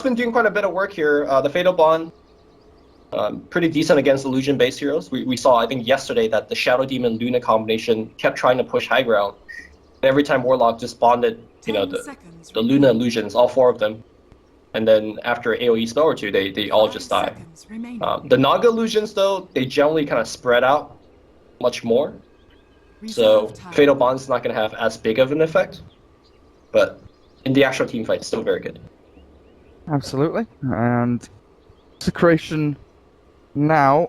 been doing quite a bit of work here. The Fatal Bond, pretty decent against illusion-based heroes. We saw, I think, yesterday that the Shadow Demon Luna combination kept trying to push high ground. And every time Warlock just bonded, the Luna illusions, all 4 of them. And then after AoE spell or 2, they all just die. The Naga illusions, though, they generally kind of spread out much more. So Fatal Bond's not going to have as big of an effect. But in the actual team fight, it's still very good. Absolutely. And Execration now,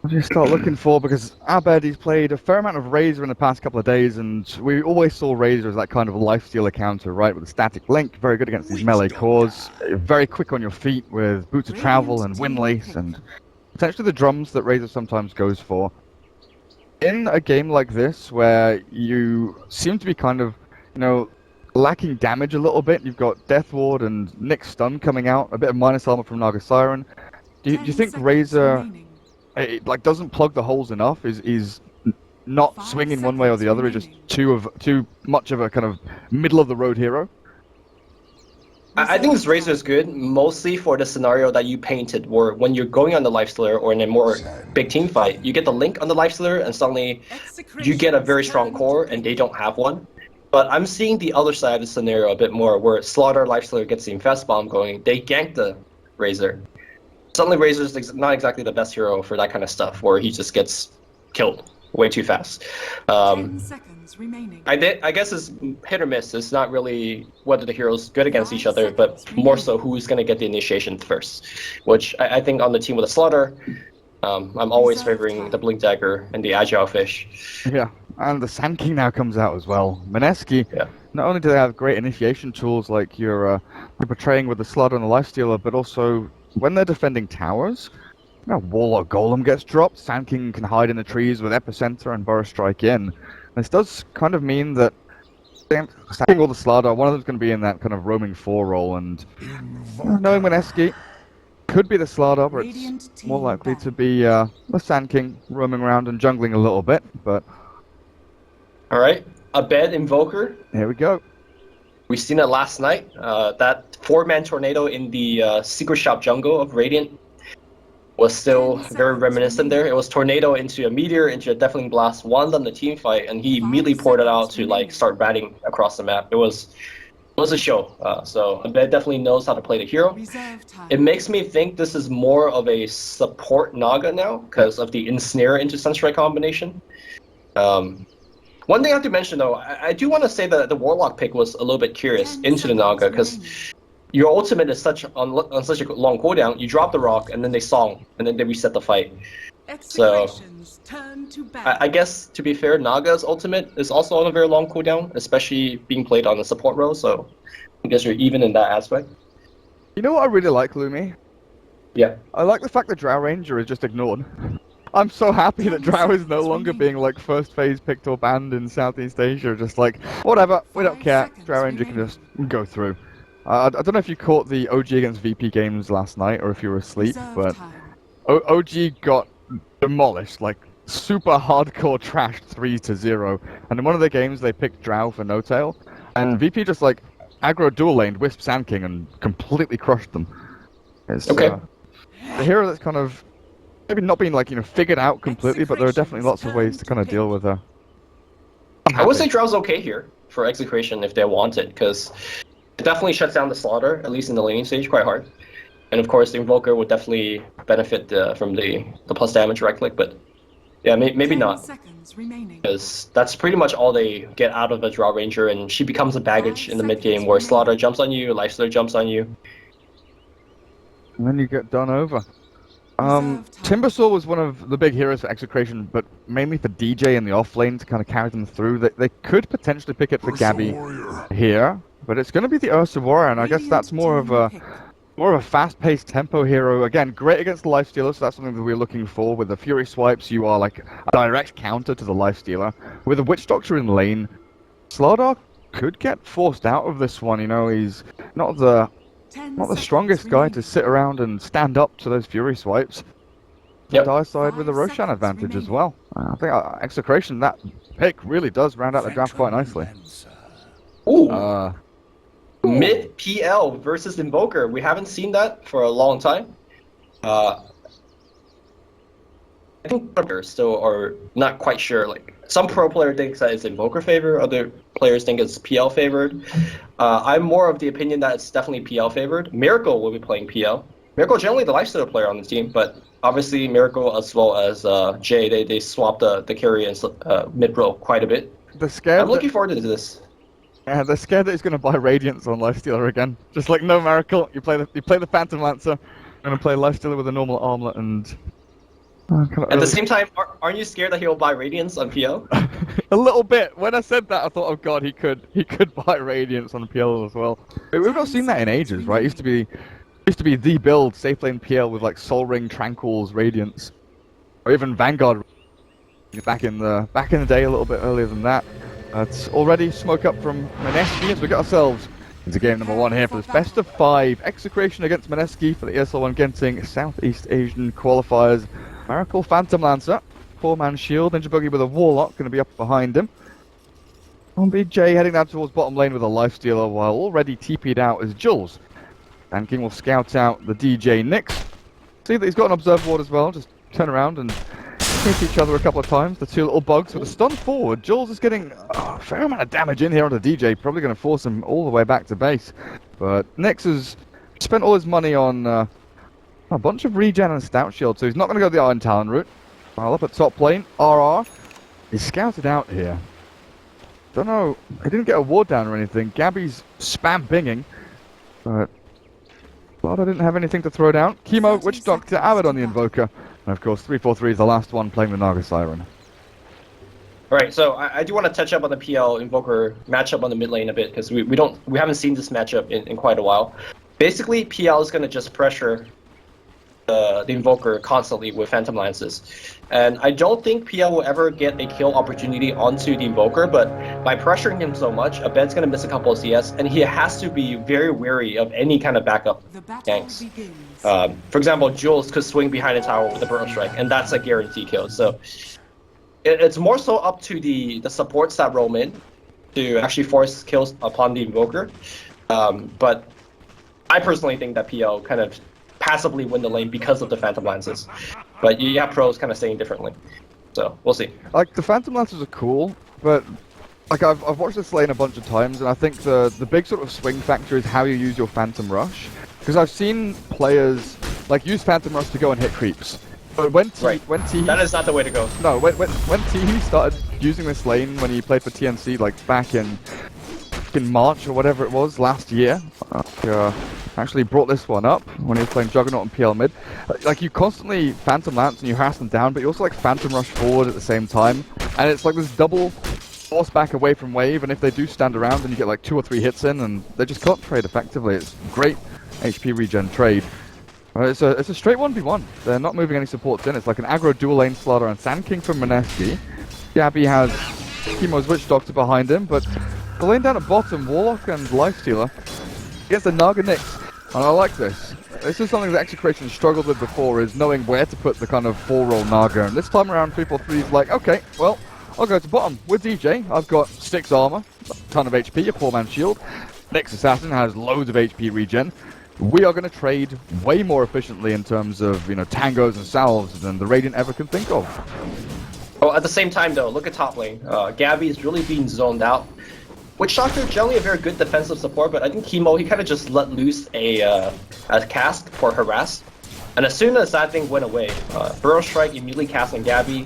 what do you start looking for? Because Abed, he's played a fair amount of Razor in the past couple of days, and we always saw Razor as that kind of lifestealer counter, right? With a static link, very good against these melee cores, very quick on your feet with boots of travel and windlace, and potentially the drums that Razor sometimes goes for. In a game like this, where you seem to be kind of, lacking damage a little bit, you've got Death Ward and Nick Stun coming out, a bit of minus armor from Naga Siren. Do you think Razor doesn't plug the holes enough? Is not swinging one way or the other? Is just too much of a kind of middle of the road hero? I think this Razor is good, mostly for the scenario that you painted, where when you're going on the Lifestealer or in a more big team fight, you get the link on the Lifestealer and suddenly you get a very strong core and they don't have one. But I'm seeing the other side of the scenario a bit more, where Slaughter Lifestealer gets the Infest Bomb going, they gank the Razor. Suddenly Razor's not exactly the best hero for that kind of stuff, where he just gets killed way too fast. 10 seconds remaining. I guess it's hit or miss. It's not really whether the heroes good against each other, but more so who's going to get the initiation first. Which I think on the team with a Slaughter, I'm always favoring the Blink Dagger and the Agile Fish. Yeah, and the Sand King now comes out as well. Mineski, not only do they have great initiation tools like you're portraying with the Slaughter and the Lifestealer, but also when they're defending towers, Warlock Golem gets dropped, Sand King can hide in the trees with Epicenter and Burrow Strike in. This does kind of mean that Sand King or the Slaughter, one of them's going to be in that kind of roaming 4 role, and knowing Mineski, could be the Slaughter, but it's more likely to be the Sand King roaming around and jungling a little bit, but... Alright, Abed Invoker. Here we go. We've seen it last night. That 4-man tornado in the Secret Shop jungle of Radiant was still very reminiscent there. It was tornado into a meteor, into a Deafening Blast, one on the team fight, and he immediately poured it out to start batting across the map. It was a show. So Abed definitely knows how to play the hero. It makes me think this is more of a support Naga now, because of the Ensnare into Sunstrike combination. One thing I have to mention though, I do want to say that the Warlock pick was a little bit curious into the Naga, because your ultimate is on such a long cooldown, you drop the rock and then they song, and then they reset the fight. So, I guess, to be fair, Naga's ultimate is also on a very long cooldown, especially being played on the support role, so I guess you're even in that aspect. You know what I really like, Lumi? Yeah. I like the fact that Drow Ranger is just ignored. I'm so happy that Drow is no longer being first phase picked or banned in Southeast Asia, just whatever, we don't care, Drow Ranger can just go through. I don't know if you caught the OG against VP games last night, or if you were asleep, but OG got demolished, super hardcore trashed 3-0. And in one of the games they picked Drow for no tail, and VP just aggro dual laned Wisp Sand King and completely crushed them. It's the hero that's kind of maybe not being figured out completely, but there are definitely lots of ways to kind of deal with her. I would say Drow's okay here for Execration if they want it, because it definitely shuts down the Slaughter, at least in the laning stage, quite hard. And of course, the Invoker would definitely benefit from the plus damage right click, but yeah, maybe not. Because that's pretty much all they get out of a Drow Ranger, and she becomes a baggage in the mid game where Slaughter jumps on you, Lifestealer jumps on you. And then you get done over. Timbersaw was one of the big heroes for Execration, but mainly for DJ in the off lane to kind of carry them through. They could potentially pick it for Gabby here, but it's going to be the Ursa Warrior, and I guess that's more of a fast-paced tempo hero. Again, great against the Lifestealer, so that's something that we're looking for. With the Fury Swipes, you are a direct counter to the Lifestealer. With the Witch Doctor in lane, Slark could get forced out of this one. He's not the strongest guy to sit around and stand up to those Fury Swipes. The Dire side with the Roshan advantage as well. I think Execration, that pick really does round out the draft quite nicely. Ooh. Mid PL versus Invoker. We haven't seen that for a long time. I think players still are not quite sure. Like some pro player thinks that it's Invoker favor, other players think it's PL favored. I'm more of the opinion that it's definitely PL favored. Miracle will be playing PL. Miracle generally the lifesteal player on the team, but obviously Miracle as well as Jay, they swapped the carry and mid row quite a bit. I'm looking forward to this. Yeah, they're scared that he's going to buy Radiance on Lifestealer again. Just like no Miracle, you play the Phantom Lancer, you're going to play Lifestealer with a normal armlet and... At the same time, aren't you scared that he'll buy Radiance on PL? A little bit. When I said that, I thought, oh god, he could buy Radiance on PL as well. We've not seen that in ages, right? It used to be the build, safe lane PL with like Soul Ring, Tranquils, Radiance, or even Vanguard. Back in the day, a little bit earlier than that. It's already smoke up from Mineski as we get ourselves into game number 1 here for this best of 5 Execration against Mineski for the ESL 1 Genting Southeast Asian qualifiers. Miracle Phantom Lancer, 4-man shield, Ninja Boogie with a Warlock going to be up behind him. On BJ heading down towards bottom lane with a Lifestealer while already TP'd out is Jules. And King will scout out the DJ Nyx. See that he's got an Observe Ward as well, just turn around and hit each other a couple of times. The two little bugs with a stun forward. Jules is getting a fair amount of damage in here on the DJ, probably going to force him all the way back to base. But Nyx has spent all his money on a bunch of regen and stout shield, so he's not going to go the Iron Talon route. While up at top lane, RR is scouted out here. Don't know, he didn't get a ward down or anything. Gabby's spam pinging, but Vlada didn't have anything to throw down. Chemo, Witch Doctor, Avid on the Invoker, and of course 343 is the last one playing the Naga Siren. Alright, so I do want to touch up on the PL Invoker matchup on the mid lane a bit, because we haven't seen this matchup in quite a while. Basically, PL is going to just pressure the Invoker constantly with Phantom Lances. And I don't think PL will ever get a kill opportunity onto the Invoker, but by pressuring him so much, Abed's going to miss a couple of CS, and he has to be very wary of any kind of backup ganks. For example, Jules could swing behind the tower with a Burrow Strike, and that's a guarantee kill. So it's more so up to the supports that roam in to actually force kills upon the Invoker. But I personally think that PL kind of passively win the lane because of the Phantom Lances. But you have pros kind of saying differently. So, we'll see. Like, the Phantom Lances are cool, but like I've watched this lane a bunch of times, and I think the big sort of swing factor is how you use your Phantom Rush. Because I've seen players like use Phantom Rush to go and hit creeps. But when T that is not the way to go. No, when T started using this lane when he played for TNC, like back in March or whatever it was last year, actually brought this one up when he was playing Juggernaut and PL mid. Like, you constantly Phantom Lance and you harass them down, but you also like Phantom Rush forward at the same time, and it's like this double force back away from wave, and if they do stand around, then you get like 2 or 3 hits in, and they just can't trade effectively. It's great HP regen trade. It's a straight 1v1. They're not moving any supports in. It's like an aggro dual lane Slaughter and Sand King from Mineski. Gabby has Chemo's Witch Doctor behind him, but the lane down at bottom, Warlock and Lifestealer against the Naga Nyx. And I like this. This is something that Execration struggled with before, is knowing where to put the kind of 4-roll Naga. And this time around, 343 is like, okay, well, I'll go to bottom with DJ. I've got 6 armor, a ton of HP, a 4-man shield. Nyx Assassin has loads of HP regen. We are going to trade way more efficiently in terms of, you know, tangos and salves than the Radiant ever can think of. Well, at the same time, though, look at top lane. Gabby is really being zoned out. Witch Doctor generally a very good defensive support, but I think Chemo, he kind of just let loose a cast for harass. And as soon as that thing went away, Burrow Strike immediately cast on Gabby,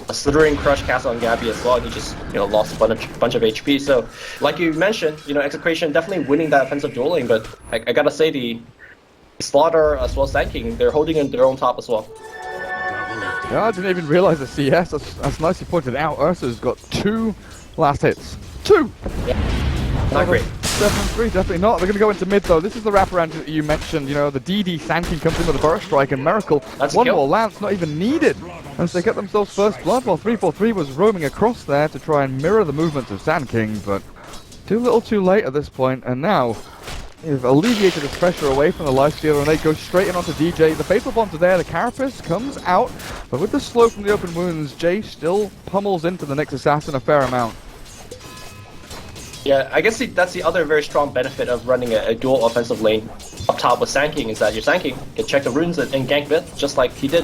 a Slithering Crush cast on Gabby as well, and he just, you know, lost a bunch of HP. So, like you mentioned, you know, Execration definitely winning that offensive duel lane, but I gotta say the Slaughter as well as Sand King, they're holding in their own top as well. Yeah, I didn't even realize the CS. That's nicely pointed out. Ursa's got 2 last hits. 2! Yeah. Not great. 7-3, definitely not. They're going to go into mid, though. This is the wraparound that you mentioned. You know, the DD Sand King comes in with a Burrow Strike, and Miracle. That's one more lance, not even needed. As they get themselves first blood, while 343 was roaming across there to try and mirror the movements of Sand King, but too little too late at this point, and now they've alleviated the pressure away from the Lifestealer, and they go straight in onto DJ. The Fatal Bombs are there, the Carapace comes out, but with the slow from the open wounds, Jay still pummels into the Nyx Assassin a fair amount. Yeah, I guess that's the other very strong benefit of running a dual offensive lane up top with Sanking, is that your Sanking can check the runes and gank mid, just like he did.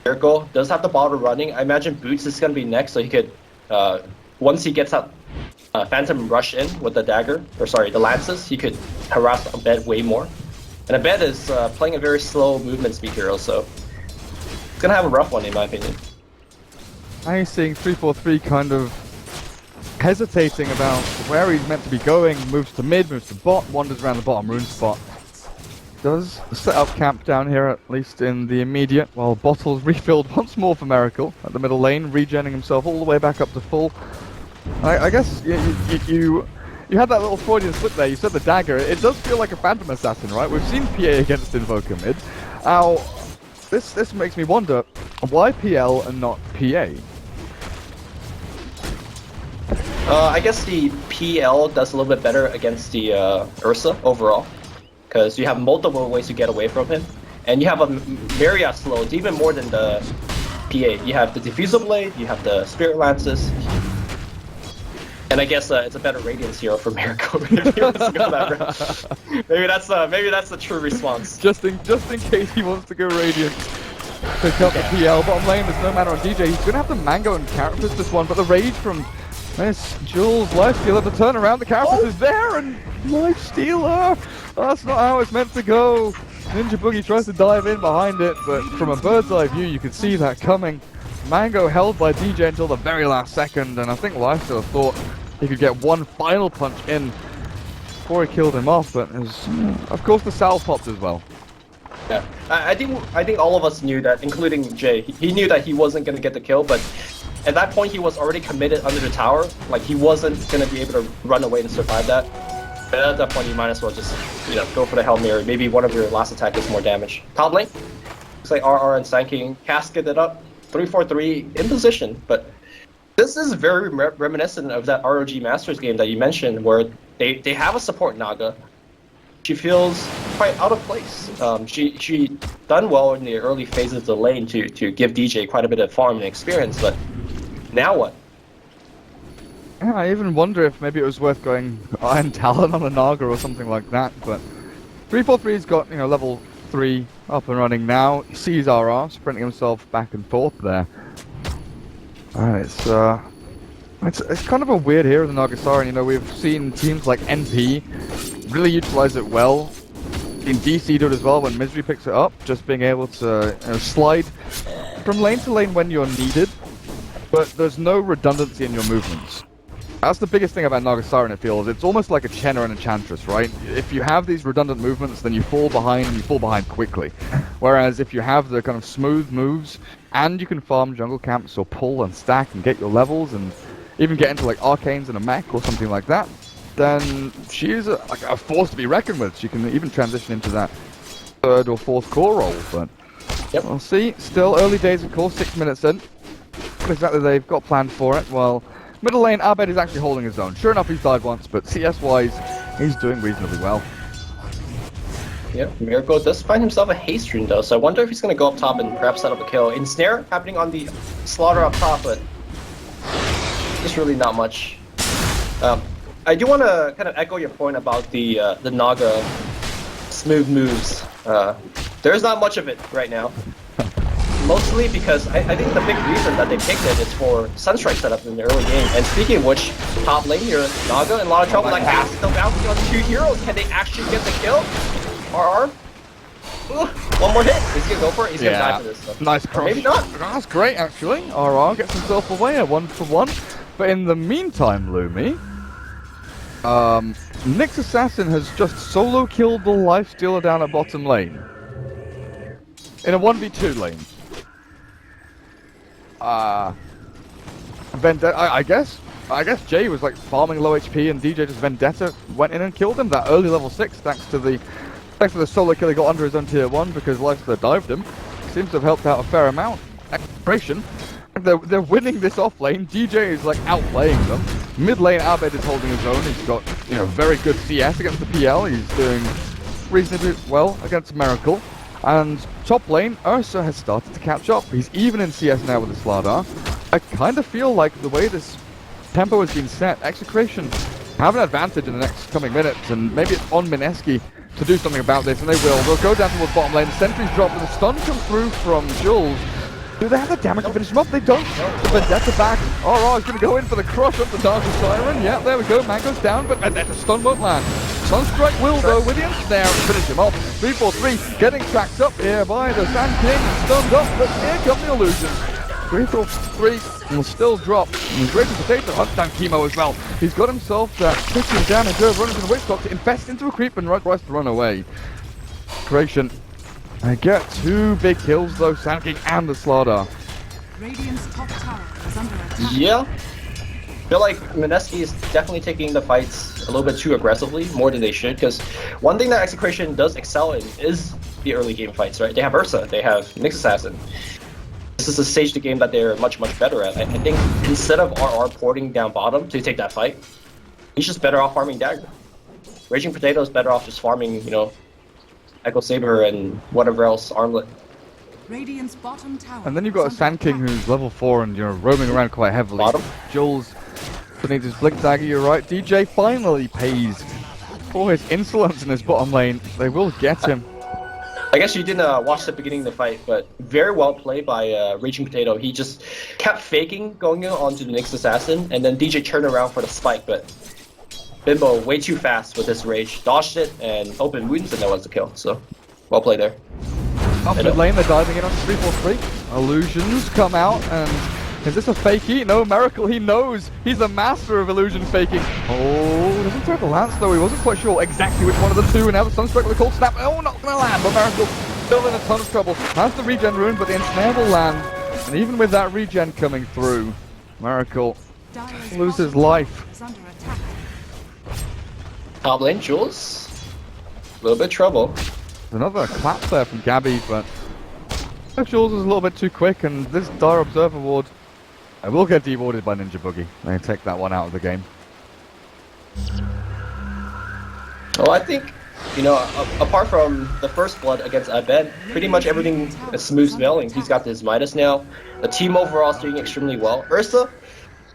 Miracle does have the bottle running. I imagine Boots is going to be next, so he could, once he gets that Phantom Rush in with the dagger, or sorry, the lances, he could harass Abed way more. And Abed is playing a very slow movement speed hero, so it's going to have a rough one in my opinion. I'm seeing 343 kind of hesitating about where he's meant to be going, moves to mid, moves to bot, wanders around the bottom rune spot. Does set up camp down here, at least in the immediate, while Bottle's refilled once more for Miracle at the middle lane, regenning himself all the way back up to full. I guess you had that little Freudian slip there, you said the dagger, it does feel like a Phantom Assassin, right? We've seen PA against Invoker mid. Now, this makes me wonder, why PL and not PA? I guess the PL does a little bit better against the Ursa overall, because you have multiple ways to get away from him, and you have a Myriad slow, even more than the PA. You have the Diffusal Blade, you have the Spirit Lances, and I guess it's a better Radiance hero for Miracle if he wants to go that route. Maybe that's the true response. Just in case he wants to go Radiant. Pick up the PL, bottom lane, there's no mana on DJ, he's gonna have to mango and Carapace this one, but the rage from this Jules Lifestealer, the turnaround, the Carapace is there, and Lifestealer! That's not how it's meant to go. Ninja Boogie tries to dive in behind it, but from a bird's eye view, you could see that coming. Mango held by DJ until the very last second, and I think Lifestealer thought he could get one final punch in before he killed him off, but of course the Sal popped as well. Yeah, I think all of us knew that, including Jay. He knew that he wasn't going to get the kill, but at that point he was already committed under the tower. Like, he wasn't going to be able to run away and survive that. But at that point you might as well just, go for the Hail Mary. Maybe one of your last attack does more damage. Top lane, looks like RR and Sanking casketed up. 3-4-3 in position, but this is very reminiscent of that ROG Masters game that you mentioned, where they have a support Naga. She feels quite out of place. She done well in the early phases of the lane to give DJ quite a bit of farm and experience, but now what? Yeah, I even wonder if maybe it was worth going Iron Talon on a Naga or something like that, but 343's got, level 3 up and running now. He sees RR, sprinting himself back and forth there. It's kind of a weird hero, the Nagasara. We've seen teams like NP really utilize it well. In DC do it as well when Misery picks it up, just being able to slide from lane to lane when you're needed, but there's no redundancy in your movements. That's the biggest thing about Nagasara, it feels. It's almost like a Chen or an Enchantress, right? If you have these redundant movements, then you fall behind, and you fall behind quickly. Whereas if you have the kind of smooth moves, and you can farm jungle camps or pull and stack and get your levels, and even get into like Arcanes and a mech or something like that, then she is a force to be reckoned with. She can even transition into that 3rd or 4th core role, but we'll see. Still early days, of course, 6 minutes in. What exactly they've got planned for it? Well, middle lane, Abed is actually holding his own. Sure enough, he's died once, but CS-wise, he's doing reasonably well. Yep, Miracle does find himself a haste rune though, so I wonder if he's going to go up top and perhaps set up a kill. Ensnare happening on the Slaughter up top, but just really not much. I do want to kind of echo your point about the Naga smooth moves. There's not much of it right now. Mostly because I think the big reason that they picked it is for Sunstrike setup in the early game. And speaking of which, top lane here, Naga in a lot of trouble. Like, still bouncing on 2 heroes. Can they actually get the kill? RR? Ooh, one more hit. Is he gonna go for it? He's gonna die for this stuff. Nice cross. Maybe not. That's great, actually. RR gets himself away at 1-for-1. But in the meantime, Lumi, Nyx Assassin has just solo killed the Lifestealer down at bottom lane. In a 1v2 lane. Vendetta, I guess Jay was like farming low HP and DJ just Vendetta went in and killed him. That early level 6 thanks to the solo kill he got under his own tier 1 because Lifestealer dived him. Seems to have helped out a fair amount. Execration. They're winning this off lane. DJ is like outplaying them. Mid lane, Abed is holding his own. He's got very good CS against the PL. He's doing reasonably well against Miracle. And top lane, Ursa has started to catch up. He's even in CS now with the Slardar. I kind of feel like the way this tempo has been set. Execration have an advantage in the next coming minutes, and maybe it's on Mineski to do something about this, and they will. They'll go down towards bottom lane. The sentry's dropped, and the stun comes through from Jules. Do they have the damage to finish him up? They don't. The Vendetta back. RR is going to go in for the crush of the Dark Siren. Yeah, there we go. Mango's down, but Vendetta stun won't land. Sunstrike will, though, with the ensnare and finish him off. 3-4-3 getting tracked up here by the Sand King. Stunned up, but here come the illusions. 3-4-3 will still drop. And he's ready to take the hunt down Chemo as well. He's got himself that 15 damage over running to the Witch Doctor to invest into a creep and tries to run away. Creation. I get 2 big kills though, Sand King and the Slardar. Radiant's top tower is under attack. Yeah. I feel like Mineski is definitely taking the fights a little bit too aggressively, more than they should, because one thing that Execration does excel in is the early game fights, right? They have Ursa, they have Nyx Assassin. This is a stage of the game that they're much better at. I think instead of RR porting down bottom to take that fight, he's just better off farming Dagger. Raging Potato is better off just farming, you know, Echo Saber and whatever else, Armlet. Radiant's bottom tower. And then you've got a Sand King who's level 4 and you're roaming around quite heavily. Bottom. Jules needs his Blink Dagger, you're right. DJ finally pays for his insolence in his bottom lane. They will get him. I guess you didn't watch the beginning of the fight, but very well played by Raging Potato. He just kept faking going onto the Nyx Assassin, and then DJ turned around for the spike, but Bimbo way too fast with his rage, dodged it, and opened wounds, and that was the kill. So, well played there. Up mid lane, they're diving in on 3-4-3. Illusions come out, and is this a fakey? No, Miracle, he knows. He's the master of illusion faking. Oh, doesn't throw the lance though. He wasn't quite sure exactly which one of the two, and now the Sunstrike with a cold snap. Oh, not gonna land, but Miracle still in a ton of trouble. Has the regen rune, but the ensnare will land. And even with that regen coming through, Miracle loses life. Is under attack. Top lane, Jules. A little bit of trouble. There's another clap there from Gabby, but Jules is a little bit too quick, and this Dire Observer ward will get dewarded by Ninja Boogie. They take that one out of the game. Well, I think, you know, apart from the first blood against Abed, pretty much everything is smooth sailing. He's got his Midas now. The team overall is doing extremely well. Ursa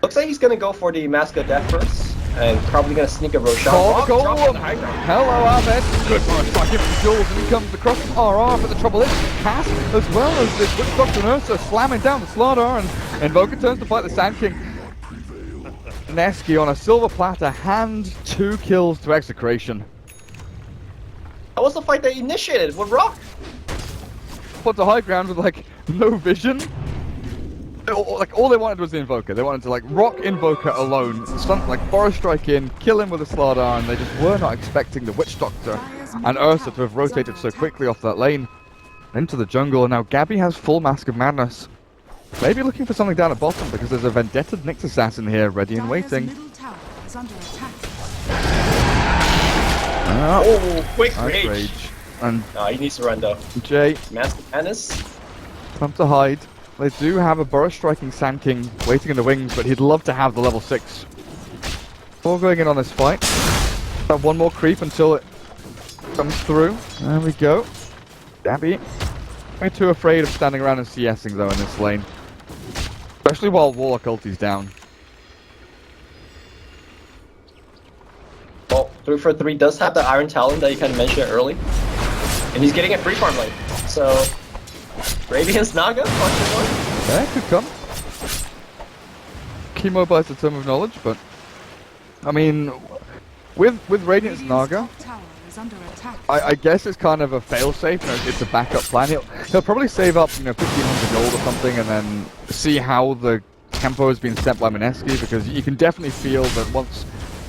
looks like he's going to go for the Mask of Death first, and probably going to sneak a Roshan. Hello, Ahmed. Good for a strike in from Jules, and he comes across from RR, but the trouble is, Cass, as well as this Witch Doctor and Ursa slamming down the Slardar, and Invoker turns to fight the Sand King. Mineski on a silver platter, hand 2 kills to Execration. That was the fight they initiated with Rock. Put the high ground with, like, no vision. All they wanted was the Invoker. They wanted to, like, rock Invoker alone, stunt, like, Forest Strike in, kill him with a Slardar, and they just were not expecting the Witch Doctor and Ursa to have rotated so quickly off that lane into the jungle. And now Gabby has full Mask of Madness. Maybe looking for something down at bottom, because there's a Vendetta Nyx Assassin here, ready and waiting. Middle tower is under attack. Oh, quick rage. And No, he needs to run though. Jay, Mask of Madness. time to hide. They do have a Burrow Striking Sand King waiting in the wings, but he'd love to have the level 6. Before going in on this fight, have one more creep until it comes through. There we go. Gabby. Way too afraid of standing around and CSing though in this lane. Especially while Warlock ulti's down. Well, 3-for-3 does have the Iron Talon that you kind of mentioned early. And he's getting a free farm lane. So, Radiance Naga? Yeah, could come. Chemo buys the Term of Knowledge, but I mean, with Radiance Naga, I guess it's kind of a fail-safe. You know, it's a backup plan. He'll probably save up, you know, 1,500 gold or something, and then see how the tempo has been set by Mineski, because you can definitely feel that once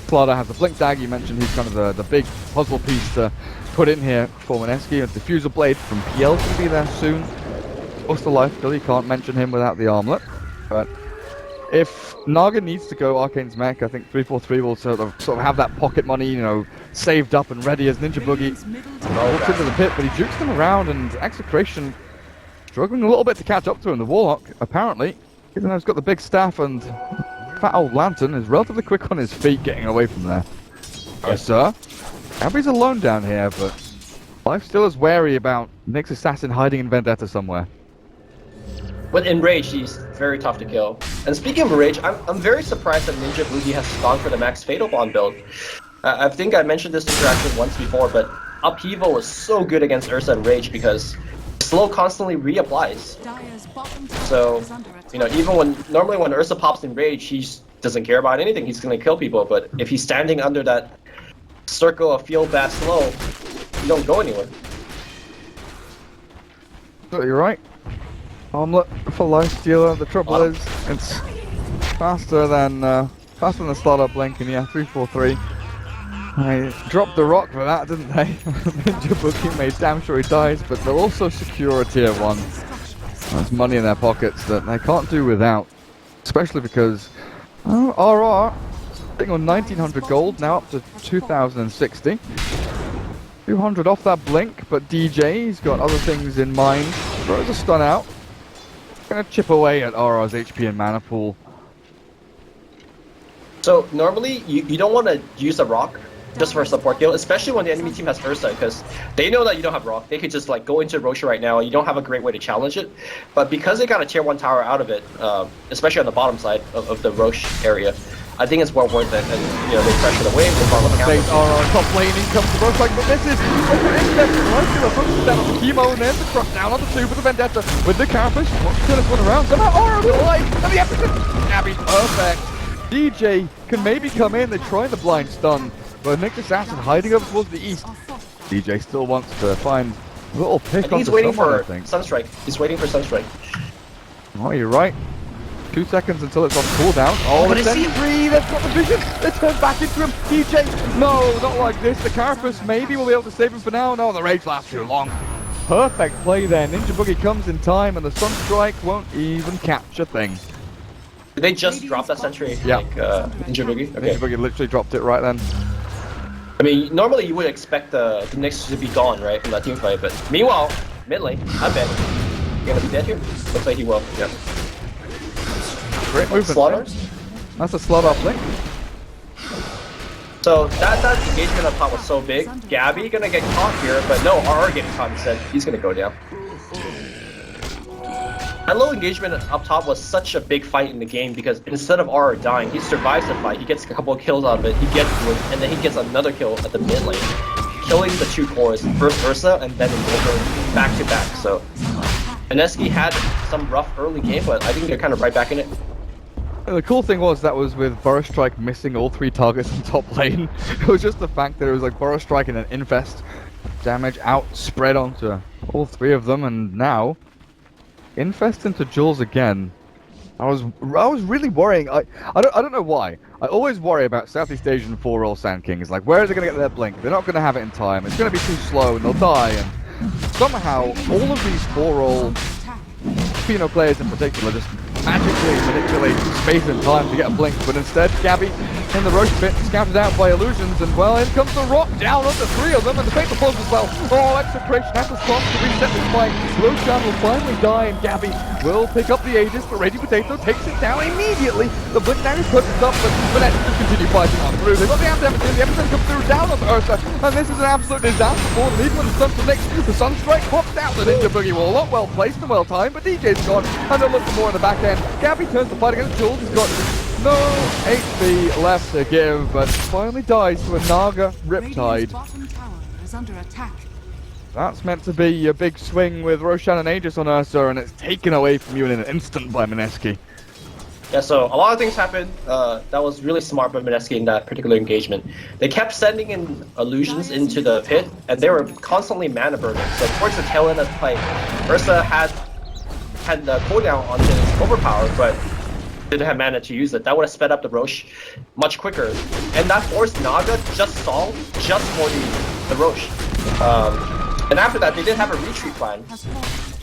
Slardar has the Blink Dagger, you mentioned he's kind of the big puzzle piece to put in here for Mineski. A Diffusal Blade from PL can be there soon. What's the life kill? You can't mention him without the armlet. But if Naga needs to go Arcane's mech, I think 3-4-3 will sort of have that pocket money, you know, saved up and ready as Ninja Boogie walks into the pit, but he jukes them around, and Execration struggling a little bit to catch up to him. The Warlock, apparently, even though he's got the big staff and fat old lantern, is relatively quick on his feet getting away from there. Yes, sir. Abby's alone down here, but life still is wary about Nyx Assassin hiding in Vendetta somewhere. But in Rage, he's very tough to kill. And speaking of Rage, I'm very surprised that Ninja Boogie has gone for the Max Fatal Bond build. I think I mentioned this interaction once before, but Upheaval is so good against Ursa and Rage because slow constantly reapplies. Dire's bottom tower So, is under attack. you know, even when Ursa pops in Rage, he doesn't care about anything. He's gonna kill people. But if he's standing under that circle of field bat slow, you don't go anywhere. So you're right. Omelette for Lifestealer. The trouble is, it's faster than the startup blink, and yeah, 343. I dropped the rock for that, didn't they? Ninja Boogie made damn sure he dies, but they'll also secure a tier 1. There's money in their pockets that they can't do without. Especially because RR sitting on 1900 gold, now up to 2060. 200 off that blink, but DJ's got other things in mind. Throws a stun out. Gonna chip away at RR's HP and mana pool. So normally you don't want to use a rock just for a support kill, especially when the enemy team has Ursa, because they know that you don't have rock. They could just like go into Rosh right now. You don't have a great way to challenge it. But because they got a tier 1 tower out of it, especially on the bottom side of the Rosh area, I think it's well worth it. And you know, they pressure the wave. They follow the They counter. are on top lane, in comes the Rosh, like, but this is pushes down on the chemo, and there's the cross down on the 2 for the Vendetta with the Carapace. Wants to turn this one around. Somehow Aura is alive, and the episode. Gabby's perfect. DJ can maybe come in. They try the blind stun, but Nick Assassin hiding over towards the east. DJ still wants to find a little pick I think he's onto waiting someone, for I think. Sunstrike. He's waiting for Sunstrike. Oh, you're right. 2 seconds until it's on cooldown. Oh, but the I see- Sentry, they've got the vision. They turn back into him. DJ, no, not like this. The Carapace maybe will be able to save him for now. No, the rage lasts too long. Perfect play there. Ninja Boogie comes in time, and the Sunstrike won't even catch a thing. Did they just drop that sentry? Yeah. Like Ninja Boogie? Okay. Ninja Boogie literally dropped it right then. I mean, normally you would expect the Knicks to be gone, right, from that team fight, but meanwhile, mid lane, I bet he's gonna be dead here. Looks like he will. Yeah. Great movement. Slaughter. That's a slot off link. So that engagement up top was so big. Gabby gonna get caught here, but no, RR getting caught instead. He's gonna go down. That low engagement up top was such a big fight in the game because instead of RR dying, he survives the fight. He gets a couple of kills out of it. He gets wood, and then he gets another kill at the mid lane, killing the 2 cores. First Ursa and then Invoker back to back. So Mineski had some rough early game, but I think they're kind of right back in it. And the cool thing was that was with Burrow Strike missing all 3 targets in top lane. It was just the fact that it was like Burrow Strike and an Infest. Damage out, spread onto all 3 of them, and now Infest into Jules again. I was really worrying. I don't know why. I always worry about Southeast Asian 4-roll Sand Kings. Like, where are they going to get their blink? They're not going to have it in time. It's going to be too slow, and they'll die. And somehow, all of these 4-roll Filipino players in particular just magically manipulate space and time to get a blink, but instead, Gabby in the Roche pit, scouted out by illusions, and well, in comes the rock down onto 3 of them, and the Fatal Pulse as well. Oh, Execration has to stop to reset this fight. Roshan will finally die, and Gabby will pick up the Aegis, but Ready Potato takes it down immediately. The blink down is purchased up, but Vanessa just continue fighting on through. They've got the Anti-Mage, the Emerson comes through down on Ursa, and this is an absolute disaster for them. Even when the Sun from Nick, the Sunstrike pops out, the Ninja Boogie will not well placed and well timed, but DJ's gone, and they're looking more in the back end. Gabby turns the fight against Jules, he's got no HP left to give, but finally dies to a Naga Radiant's Riptide. bottom tower is under attack. That's meant to be a big swing with Roshan and Aegis on Ursa, and it's taken away from you in an instant by Mineski. Yeah, so a lot of things happened. That was really smart by Mineski in that particular engagement. They kept sending in illusions into the pit, and they were constantly mana burning. So towards the tail end of the fight, Ursa had the cooldown on his overpower, but didn't have mana to use it. That would have sped up the Roche much quicker, and that forced Naga just stall just for the Roche. And after that, they did have a retreat plan.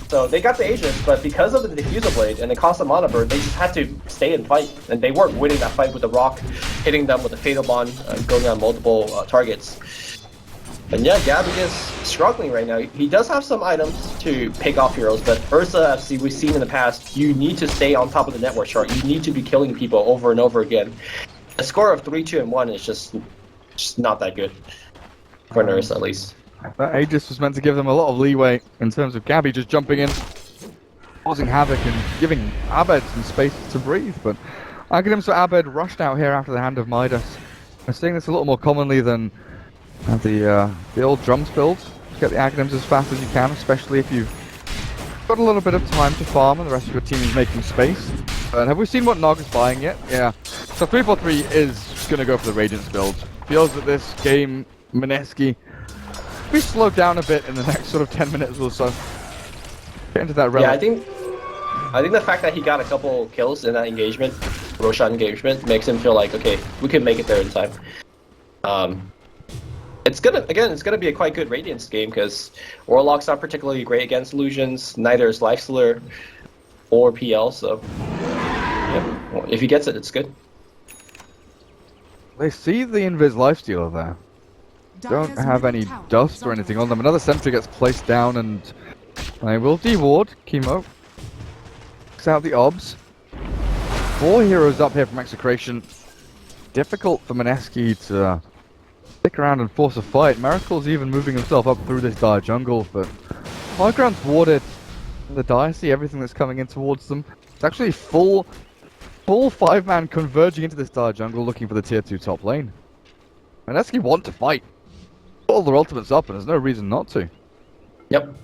So they got the Aegis, but because of the Diffuser Blade and the constant mana burn, they just had to stay and fight. And they weren't winning that fight with the Rock, hitting them with the Fatal Bond, going on multiple targets. And yeah, Gabby is struggling right now. He does have some items to pick off heroes, but Ursa, as we've seen in the past, you need to stay on top of the network chart. You need to be killing people over and over again. A score of 3, 2, and 1 is just not that good. For an Ursa, at least. That Aegis was meant to give them a lot of leeway in terms of Gabby just jumping in. causing havoc and giving Abed some space to breathe. But Aghanim's for Abed rushed out here after the hand of Midas. We're seeing this a little more commonly than the old drums build. Get the Aghanims as fast as you can, especially if you've got a little bit of time to farm and the rest of your team is making space. And have we seen what Nog is buying yet? Yeah. So 343 is going to go for the Radiance build. Feels that this game, Mineski, be slowed down a bit in the next sort of 10 minutes or so. Get into that relic. Yeah, I think the fact that he got a couple kills in that engagement, Roshan engagement, makes him feel like, okay, we can make it there in time. It's gonna be a quite good Radiance game because Warlock's not particularly great against illusions. Neither is Lifestealer or PL. So yeah, well, if he gets it, it's good. They see the Invis Lifestealer there. Don't have any dust or anything on them. Another sentry gets placed down and they will deward. Chemo takes out the obs. 4 heroes up here from Execration. Difficult for Mineski to stick around and force a fight. Miracle's even moving himself up through this dire jungle, but high ground's warded. The Dire see everything that's coming in towards them. It's actually full 5-man converging into this dire jungle looking for the tier 2 top lane. Mineski want to fight. All their ultimates up and there's no reason not to. Yep.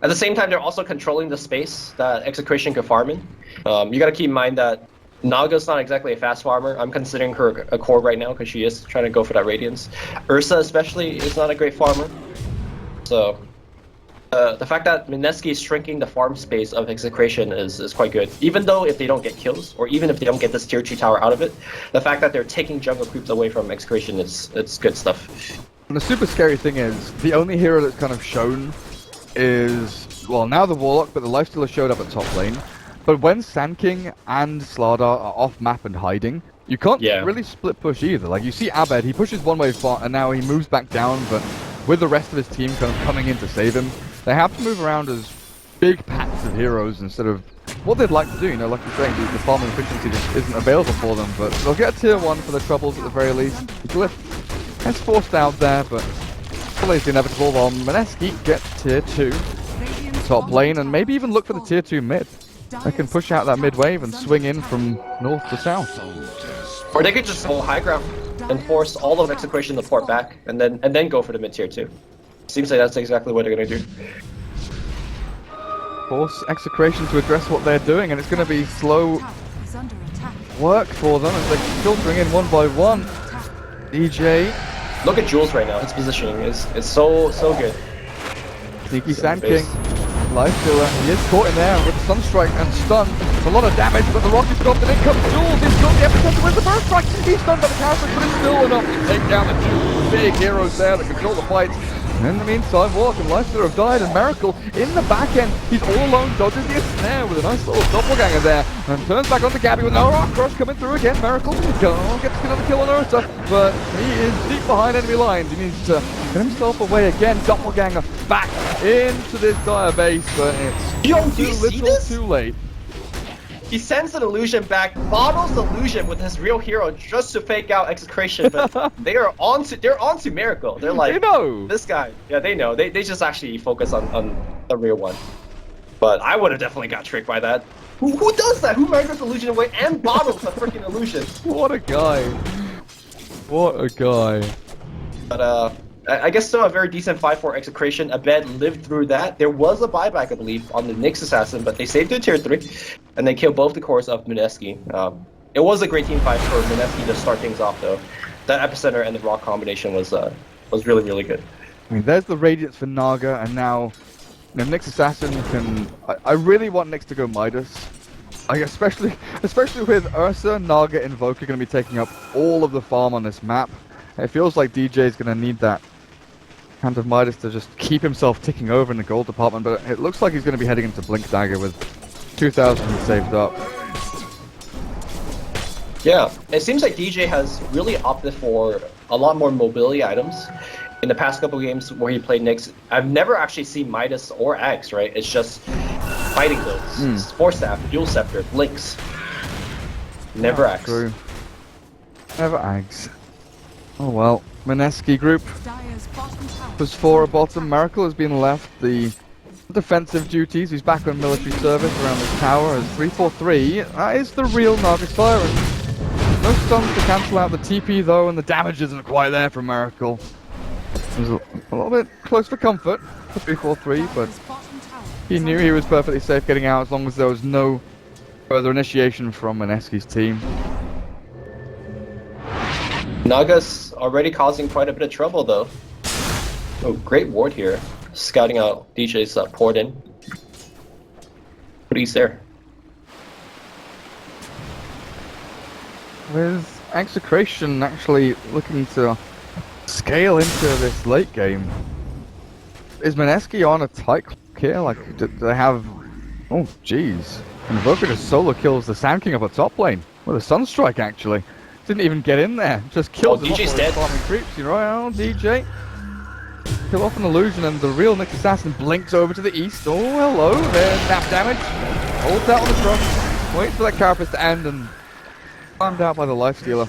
At the same time, they're also controlling the space that Execration can farm in. You gotta keep in mind that Naga's not exactly a fast farmer. I'm considering her a core right now because she is trying to go for that Radiance. Ursa especially is not a great farmer. So the fact that Mineski is shrinking the farm space of Execration is quite good. Even though if they don't get kills, or even if they don't get this tier 2 tower out of it, the fact that they're taking jungle creeps away from Execration it's good stuff. And the super scary thing is, the only hero that's kind of shown is, well, now the Warlock, but the Lifestealer showed up at top lane. But when Sand King and Slardar are off map and hiding, you can't really split push either. Like, you see Abed, he pushes one way far and now he moves back down, but with the rest of his team kind of coming in to save him, they have to move around as big packs of heroes instead of what they'd like to do. You know, like you're saying, the farming efficiency just isn't available for them, but they'll get a tier 1 for their troubles at the very least. Glyph gets forced out there, but always the inevitable, while Mineski gets tier 2 top lane and maybe even look for the tier 2 mid. They can push out that mid wave and swing in from north to south. Or they could just go high ground and force all of Execration to port back and then go for the mid tier 2. Seems like that's exactly what they're gonna do. Force Execration to address what they're doing, and it's gonna be slow work for them as they're filtering in one by one. DJ. Look at Jules right now, his positioning is so good. Sneaky Sand King. Lifestealer, he is caught in there with Sunstrike and stun. It's a lot of damage, but the rocket's dropped and in comes Jules. He's got the epicenter with the burst strike. He's stunned by the counter, but it's still enough to take down the 2 big heroes there that control the fight. In the meantime, Warlock and Lifestealer have died, and Miracle in the back end, he's all alone, dodges the snare with a nice little doppelganger there, and turns back onto Gabby with no rock cross coming through again. Miracle gets another kill on Ursa, but he is deep behind enemy lines. He needs to get himself away again. Doppelganger back into this dire base, but it's too little too late. He sends an illusion back, bottles the illusion with his real hero just to fake out Execration, but they're onto Miracle. They're like, they know. This guy. Yeah, they know. They just actually focus on the real one. But I would have definitely got tricked by that. Who does that? Who murders the illusion away and bottles the freaking illusion? What a guy. What a guy. But I guess still a very decent 5-4 Execration. Abed lived through that. There was a buyback, I believe, on the Nyx Assassin, but they saved it tier 3, and they killed both the cores of Mineski. It was a great team fight for Mineski to start things off, though. That Epicenter and the Rock combination was really, really good. I mean, there's the Radiance for Naga, and now Nyx Assassin can... I really want Nyx to go Midas. Especially with Ursa, Naga, Invoker going to be taking up all of the farm on this map. It feels like DJ is going to need that Hand of Midas to just keep himself ticking over in the gold department, but it looks like he's going to be heading into Blink Dagger with 2,000 saved up. Yeah, it seems like DJ has really opted for a lot more mobility items. In the past couple games where he played Nyx, I've never actually seen Midas or Axe, right? It's just fighting builds. Force Staff, Dual Scepter, Blinks. Never Axe. True. Never Axe. Oh well, Mineski group was 4 at bottom. Miracle has been left. The defensive duties. He's back on military service around this tower as 343. That is the real Naga Siren. No stuns to cancel out the TP though, and the damage isn't quite there for Miracle. It was a little bit close for comfort for 343, but he knew he was perfectly safe getting out as long as there was no further initiation from Mineski's team. Naga's already causing quite a bit of trouble though. Oh, great ward here. Scouting out DJ's port in. But he's there. With Execration actually looking to scale into this late game. Is Mineski on a tight clock here? Like, do they have... Oh, jeez. Invoker just solo kills the Sand King up at top lane. With a Sunstrike, actually. Didn't even get in there. Just kills him DJ's dead. Farming creeps, you know, oh, DJ. Kill off an illusion, and the real Nick Assassin blinks over to the east. Oh, hello. There's snap damage. Holds out on the truck. Waits for that carapace to end, and farmed out by the Lifestealer.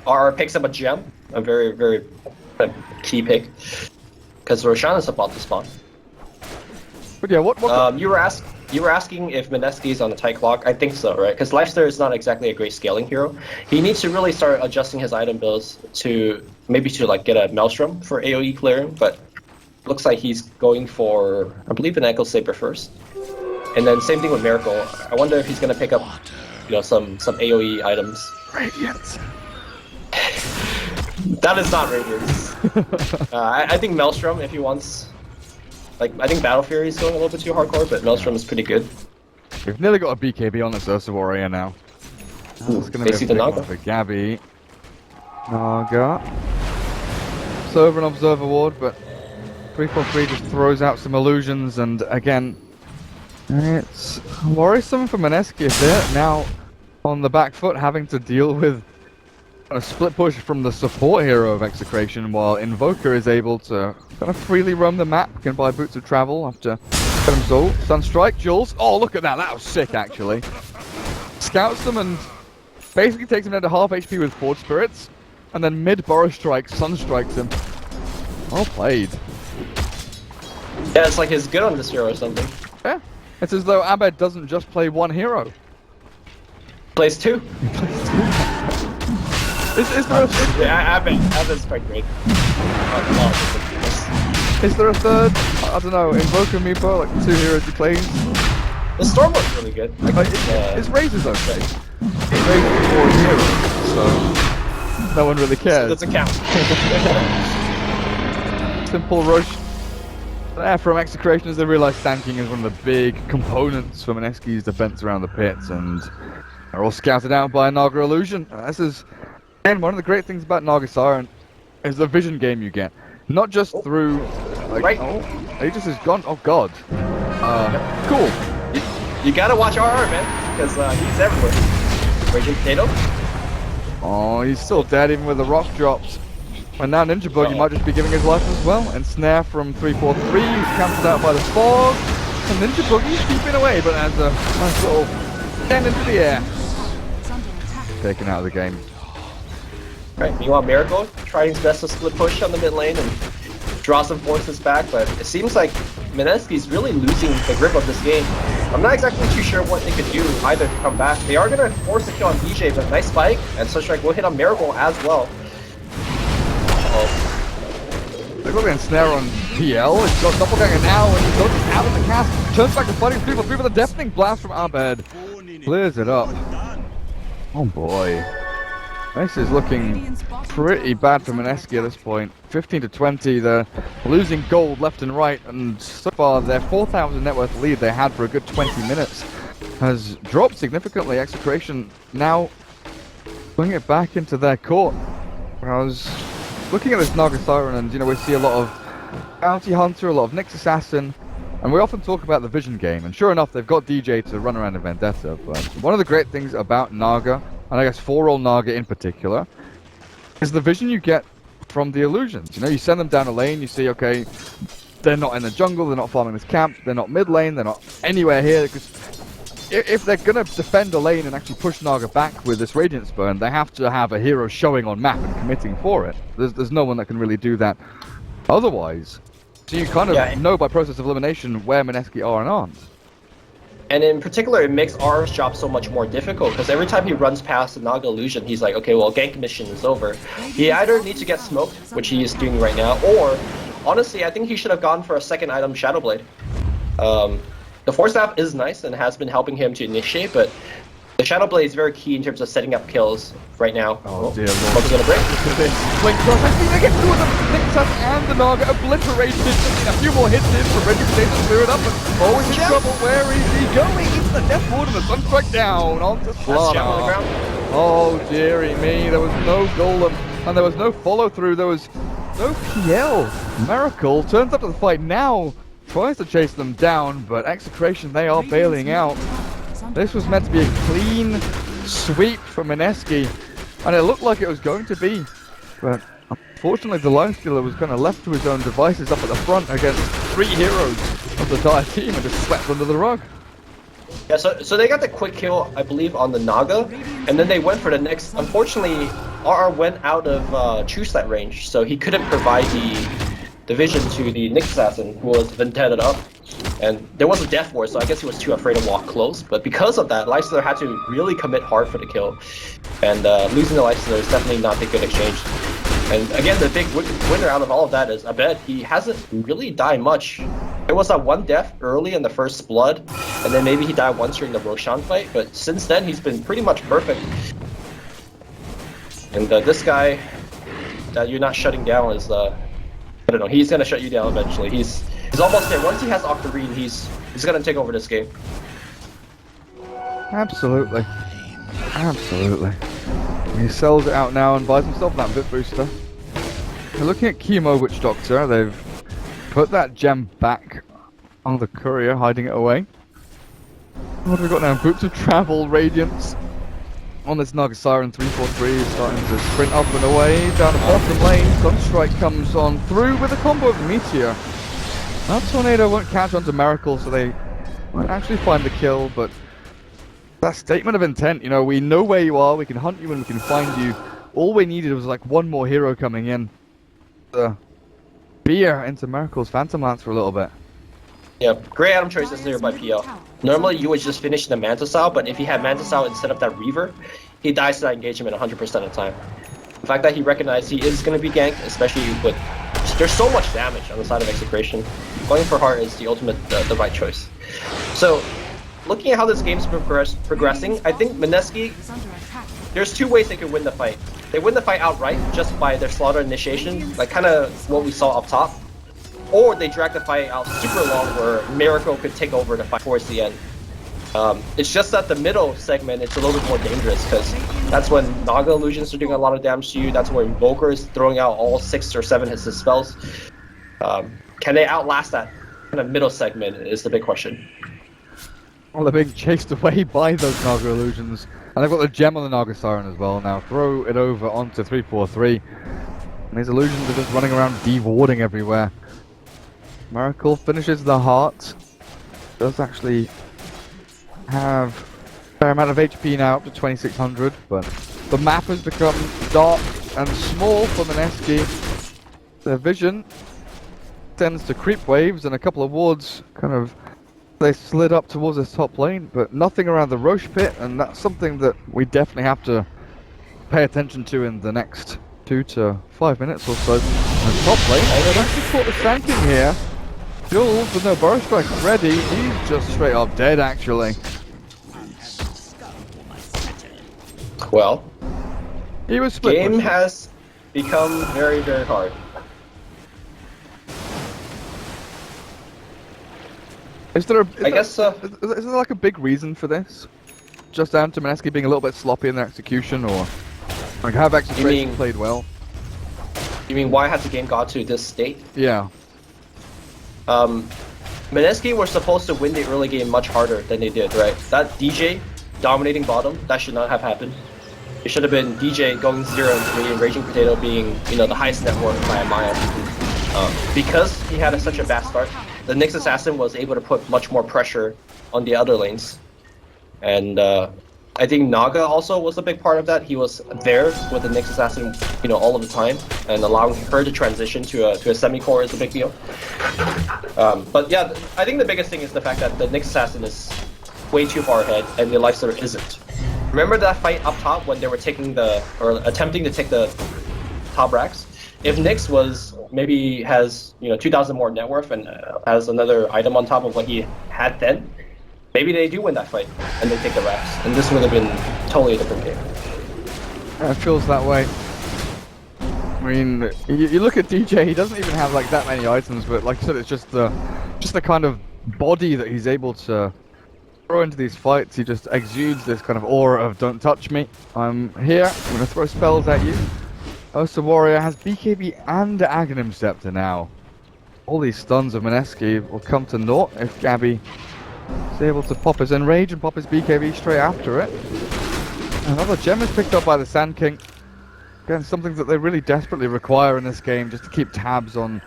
RR picks up a gem. A very, very key pick. Because Roshan is about to spawn. But yeah, what you were asking if Mineski is on a tight clock. I think so, right? Because Lifestealer is not exactly a great scaling hero. He needs to really start adjusting his item builds to maybe like get a Maelstrom for AoE clearing, but looks like he's going for, I believe, an Echo Saber first. And then same thing with Miracle. I wonder if he's gonna pick up, you know, some AoE items. Radiant. That is not Radiance. I think Maelstrom, if he wants. Like, I think Battle Fury is going a little bit too hardcore, but Maelstrom is pretty good. We've nearly got a BKB on this Ursa Warrior now. It's going to be a big one for Gabby. Naga. Server and Observer Ward, but 343 just throws out some illusions, and again, it's worrisome for Mineski if they're now on the back foot having to deal with a split push from the support hero of Execration, while Invoker is able to kind of freely roam the map, can buy Boots of Travel after get him sold. Sunstrike, Jules. Oh, look at that. That was sick, actually. Scouts them and basically takes him down to half HP with Forge Spirits, and then mid-Burrow Strike, Sunstrikes him. Well played. Yeah, it's like he's good on this hero or something. Yeah. It's as though Abed doesn't just play one hero. Plays two. He plays two. Is there a Abed's quite great. Is there a third? I don't know, Invoker and Meepo, like the two heroes he plays? The Stormlord's really good. Is Razor's okay? Razor's more a hero, so no one really cares. So doesn't count. Simple rush. From Execration, as they realise Sand King is one of the big components for Mineski's defense around the pits, and they're all scouted out by Naga Illusion. This is, and one of the great things about Naga Siren is the vision game you get. Not just through, like, right. Oh, Aegis is gone. Oh god. Cool. You gotta watch RR, man, because he's everywhere. Raging Potato. Oh, he's still dead even with the rock drops. And now Ninja Buggy might just be giving his life as well. And Snare from 343, he's cancelled out by the fog. And Ninja Buggy's keeping away, but has a nice little stand into the air. Taken out of the game. Right, you want Miracle? Trying his best to split push on the mid lane and draw some forces back, but it seems like Mineski's really losing the grip of this game. I'm not exactly too sure what they could do either to come back. They are going to force a kill on DJ, but nice spike, and Sunstrike will hit on Miracle as well. They're going to snare on PL. It's got doppelganger now, and he's out of the cast. Turns back to fighting 3 with a deafening blast from Abed. Clears it up. Oh boy. This is looking pretty bad for Mineski at this point. 15 to 20, they're losing gold left and right, and so far their 4,000 net worth lead they had for a good 20 minutes has dropped significantly. Execration now putting it back into their court. I was looking at this Naga Siren, and you know, we see a lot of Bounty Hunter, a lot of Nyx Assassin, and we often talk about the vision game, and sure enough they've got DJ to run around in Vendetta, but one of the great things about Naga, and I guess 4-roll Naga in particular, is the vision you get from the illusions. You know, you send them down a lane, you see, okay, they're not in the jungle, they're not farming this camp, they're not mid lane, they're not anywhere here, because if they're gonna defend a lane and actually push Naga back with this Radiance Burn, they have to have a hero showing on map and committing for it. There's no one that can really do that otherwise. So you kind of Yeah. know by process of elimination where Mineski are and aren't. And in particular, it makes our job so much more difficult because every time he runs past the Naga illusion, he's like, okay, well, gank mission is over. He either needs to get smoked, which he is doing right now, or honestly, I think he should have gone for a second item, Shadow Blade. The Force Staff is nice and has been helping him to initiate, but the Shadow Blade is very key in terms of setting up kills right now. Oh dear lord. Smoke is gonna break. Blink cross, I think they get two of them! Nixas and the Naga obliterated! A few more hits in for Riki to clear it up, but always in trouble. Where is he going? Into the death ward and the Sunstrike down onto That's jam on the Slark. ground. Oh dearie me, there was no golem and there was no follow through, there was no PL. Miracle turns up to the fight now, tries to chase them down, but Execration, they are bailing out. This was meant to be a clean sweep from Mineski, and it looked like it was going to be, but unfortunately the Lifestealer was kind of left to his own devices up at the front against 3 heroes of the entire team and just swept under the rug. Yeah, so they got the quick kill, I believe, on the Naga, and then they went for the next. Unfortunately, RR went out of True Stat range, so he couldn't provide the vision to the Nyx Assassin, who was vented up. And there was a death ward, so I guess he was too afraid to walk close. But because of that, Lifestealer had to really commit hard for the kill. And losing the Lifestealer is definitely not a good exchange. And again, the big winner out of all of that is Abed. He hasn't really died much. There was that one death early in the first Blood, and then maybe he died once during the Roshan fight, but since then he's been pretty much perfect. And this guy that you're not shutting down is, I don't know, he's gonna shut you down eventually. He's almost there. Once he has Octarine, he's gonna take over this game. Absolutely. Absolutely. He sells it out now and buys himself that bit booster. They're looking at Chemo Witch Doctor. They've put that gem back on the courier, hiding it away. What have we got now? Boots of Travel, Radiance. On this Naga Siren 343, starting to sprint up and away. Down the bottom lane, Sunstrike comes on through with a combo of Meteor. That Tornado won't catch onto Miracle, so they won't actually find the kill, but that statement of intent, you know, we know where you are, we can hunt you and we can find you. All we needed was like one more hero coming in. Beer into Miracle's Phantom Lance for a little bit. Yeah, great item choices there by PL. Normally you would just finish the Mantis out, but if he had Mantis out instead of that Reaver, he dies to that engagement 100% of the time. The fact that he recognized he is going to be ganked, especially with... There's so much damage on the side of Execration. Going for Heart is the ultimate, the right choice. So, looking at how this game's progressing, I think Mineski, there's 2 ways they could win the fight. They win the fight outright, just by their slaughter initiation, like kind of what we saw up top. Or they drag the fight out super long where Miracle could take over the fight towards the end. It's just that the middle segment, it's a little bit more dangerous, because that's when Naga Illusions are doing a lot of damage to you, that's where Invoker is throwing out all 6 or 7 his spells. Can they outlast that kind of middle segment is the big question. Well, they're being chased away by those Naga Illusions. And they've got the gem on the Naga Siren as well now. Throw it over onto 343. And these illusions are just running around de-warding everywhere. Miracle finishes the Heart. Does actually have a fair amount of HP now, up to 2600. But the map has become dark and small for Mineski. Their vision tends to creep waves and a couple of wards kind of... They slid up towards this top lane, but nothing around the Roche pit, and that's something that we definitely have to pay attention to in the next 2 to 5 minutes or so. And top lane, they've actually caught the Sanking here. Jules with no Burrow Strike ready, he's just straight up dead actually. Well, He was split. game has become very, very hard. Is there guess so. Is there like a big reason for this? Just down to Mineski being a little bit sloppy in their execution, or like have Execration played well? You mean why has the game got to this state? Yeah. Mineski were supposed to win the early game much harder than they did, right? That DJ dominating bottom, that should not have happened. It should have been DJ going 0-3 and Raging Potato being, you know, the highest net worth by a mile. Because he had such a bad start, the Nyx Assassin was able to put much more pressure on the other lanes. And I think Naga also was a big part of that. He was there with the Nyx Assassin, all of the time, and allowing her to transition to a semi-core is a big deal. But yeah, I think the biggest thing is the fact that the Nyx Assassin is way too far ahead, and the Lifestealer isn't. Remember that fight up top when they were attempting to take the top racks? If Nyx has 2,000 more net worth and has another item on top of what he had then, maybe they do win that fight and they take the racks, and this would have been totally a different game. It feels that way. I mean, you look at DJ, he doesn't even have like that many items, but like I said, it's just the kind of body that he's able to throw into these fights. He just exudes this kind of aura of "don't touch me, I'm here, I'm gonna throw spells at you." Osa Warrior has BKB and Aghanim Scepter now. All these stuns of Mineski will come to naught if Gabby is able to pop his Enrage and pop his BKB straight after it. Another gem is picked up by the Sand King. Again, something that they really desperately require in this game, just to keep tabs on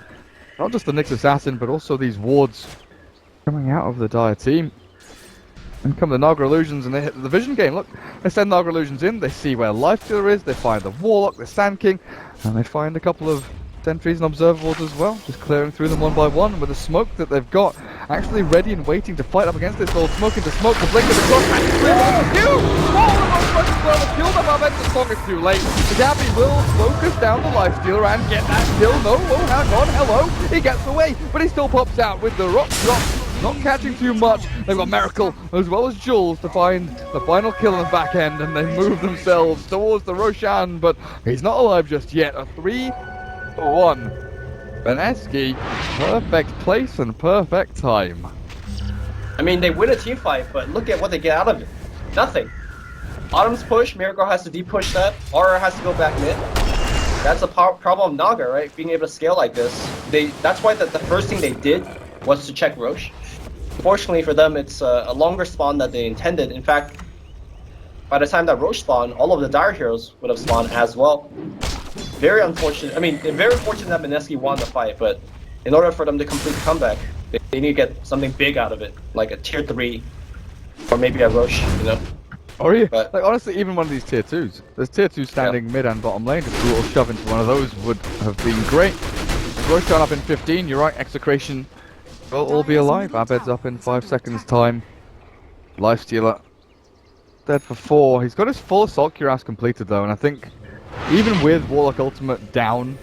not just the Nyx Assassin, but also these wards coming out of the Dire team. And come the Naga Illusions and they hit the Vision game. Look, they send Naga Illusions in, they see where Lifestealer is, they find the Warlock, the Sand King, and they find a couple of sentries and observables as well, just clearing through them one by one with the smoke that they've got, actually ready and waiting to fight up against this all smoke into smoke, the blink of the cross, and kill them up at the song is too late. The Gabby will focus down the Lifestealer and get that kill. No, oh, hang on, hello, he gets away, but he still pops out with the rock drop. Not catching too much. They've got Miracle as well as Jules to find the final kill in the back end, and they move themselves towards the Roshan, but he's not alive just yet. A 3-1. Mineski, perfect place and perfect time. I mean, they win a team fight, but look at what they get out of it. Nothing. Autumn's push, Miracle has to de-push that, Aura has to go back mid. That's a problem of Naga, right? Being able to scale like this. That's why the first thing they did was to check Roche. Fortunately for them, it's a longer spawn than they intended. In fact, by the time that Roche spawned, all of the Dire heroes would have spawned as well. Very unfortunate. I mean, very fortunate that Mineski won the fight, but in order for them to complete the comeback, they need to get something big out of it, like a tier 3, or maybe a Roche, Or yeah, but, like honestly, even one of these tier 2s. There's tier 2 standing mid and bottom lane. Just a little shove into one of those would have been great. Roche shot up in 15, you're right, Execration will all be alive. Abed's up in 5 seconds time. Lifestealer dead for 4. He's got his full assault cuirass completed though, and I think even with Warlock Ultimate down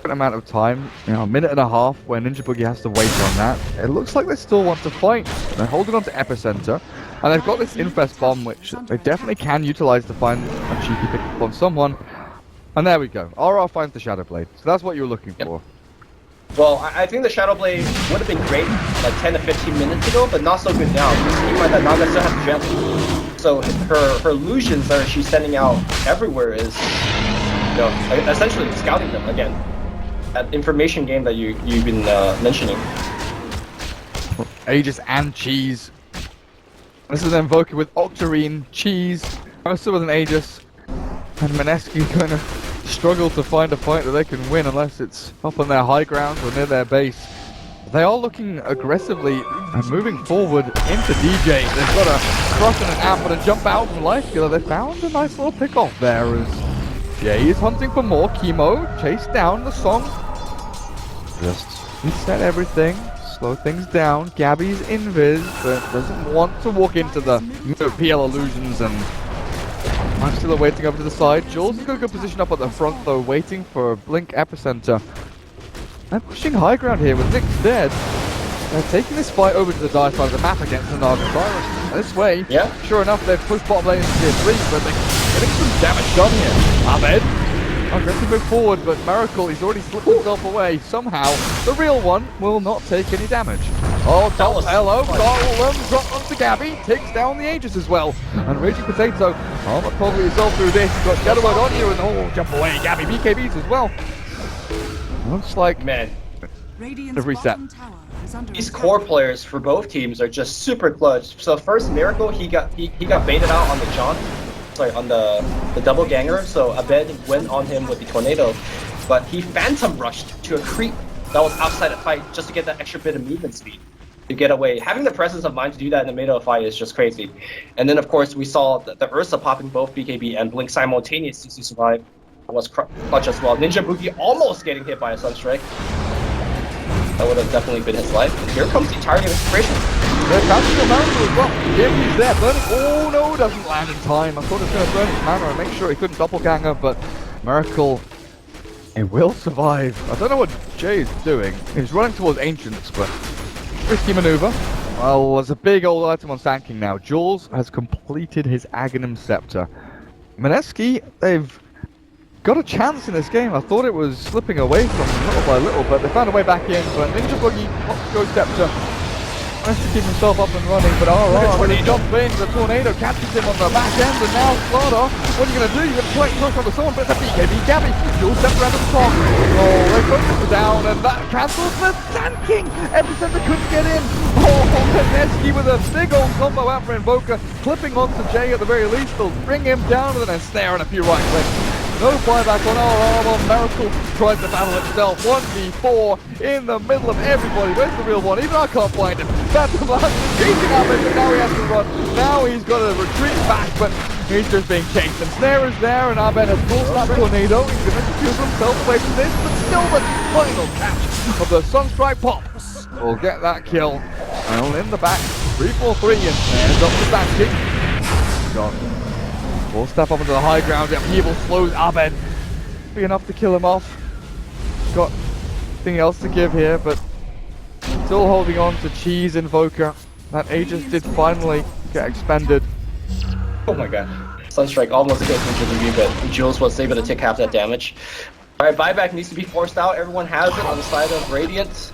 an amount of time, a minute and a half where Ninja Boogie has to wait on that, it looks like they still want to fight. They're holding on to Epicenter, and they've got this Infest Bomb which they definitely can utilize to find a cheeky pick up on someone. And there we go. RR finds the Shadow Blade. So that's what you were looking for. Well, I think the Shadow Blade would have been great like 10 to 15 minutes ago, but not so good now. You find that Naga still has Gem. So her illusions that she's sending out everywhere is, essentially scouting them again. That information game that you've been mentioning. Aegis and Cheese. This is an Invoker with Octarine, Cheese, also with an Aegis. And Mineski kind of struggle to find a fight that they can win unless it's up on their high ground or near their base. They are looking aggressively and moving forward into DJ. They've got a cross and an amp and a jump out from Lifestealer. They found a nice little pick off there as Jay is hunting for more. Chemo chase down the song. Just reset everything, slow things down. Gabby's invis, but doesn't want to walk into the PL illusions, and I'm still waiting over to the side. Jules has got a good position up at the front though, waiting for Blink Epicenter. And pushing high ground here with Nyx dead. They're taking this fight over to the Dire side of the map against the Naga Cyrus. This way, sure enough, they've pushed bottom lane into tier 3, but they're getting some damage done here. Abed, aggressive move forward, but Miracle, he's already slipped himself away. Somehow, the real one will not take any damage. Oh, hello, drop onto Gabby, takes down the Aegis as well. And Raging Potato, but probably yourself through this. You've got Juggernaut on you, and jump away, Gabby, BKBs as well. Looks like, man, the reset. These core players for both teams are just super clutch. So first Miracle, he got baited out on the John, on the double ganger. So Abed went on him with the tornado, but he phantom rushed to a creep that was outside the fight just to get that extra bit of movement speed. to get away. Having the presence of mind to do that in the middle of a fight is just crazy. And then, of course, we saw the Ursa popping both BKB and Blink simultaneously to survive. Was clutch as well. Ninja Boogie almost getting hit by a Sunstrike. That would have definitely been his life. And here comes the target Execration. They're catching the mountain as well. Here he's there, burning. Oh no, doesn't land in time. I thought it was going to burn his mana and make sure he couldn't doppelganger, but Miracle, he will survive. I don't know what Jay is doing. He's running towards Ancients, but risky maneuver. Well, there's a big old item on Sand King now. Jules has completed his Aghanim Scepter. Mineski, they've got a chance in this game. I thought it was slipping away from them little by little, but they found a way back in. But Ninja Boogie wants to go Scepter. Managed to keep himself up and running, but when he jumps in, the tornado catches him on the back end, and now Slaughter, what are you going to do? You're going to try and crush on the sword, but it's a BKB Gabby. Jules steps around the top. Oh, they focus down, and that cancels the Sand King. Epicenter couldn't get in. Oh, Mineski with a big old combo out for Invoker, clipping onto Jay at the very least. They'll bring him down with a snare and a few right clicks. No buyback on our Miracle tries to battle itself. 1v4 in the middle of everybody. Where's the real one? Even I can't find him. That's the last chasing up it, but now he has to run. Now he's got to retreat back, but he's just being chased. And Snare is there, and Abed has full slap tornado. He's going to defuse himself away from this, but still the final catch of the Sunstrike pops. We'll get that kill. Well, in the back, 3-4-3, and Snare's up to Sand King. Gone. We'll step up into the high ground. Upheaval slows Abed. Be enough to kill him off. Got nothing else to give here, but still holding on to Cheese Invoker. That Aegis did finally get expended. Oh my god. Sunstrike almost killed Ninja Boogie, but Jules was able to take half that damage. Alright, buyback needs to be forced out. Everyone has it on the side of Radiant.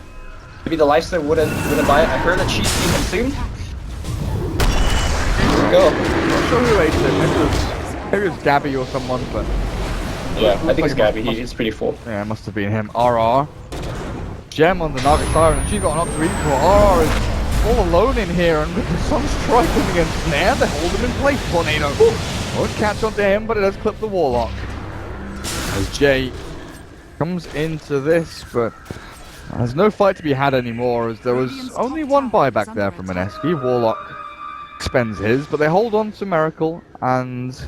Maybe the Lifesteal wouldn't buy it. I heard that Cheese being consumed. Go. Not sure who ate it. Maybe it was Gabby or someone, but yeah, I think it's Gabby. He's pretty full. Yeah, it must have been him. RR. Gem on the Naga Siren, and she's got an Octarine for RR is all alone in here, and with the Sunstrike coming against Snare, they hold him in place. Tornado won't catch onto him, but it does clip the Warlock. As Jay comes into this, but there's no fight to be had anymore, as there was only one buyback there from Mineski. Warlock expends his, but they hold on to Miracle and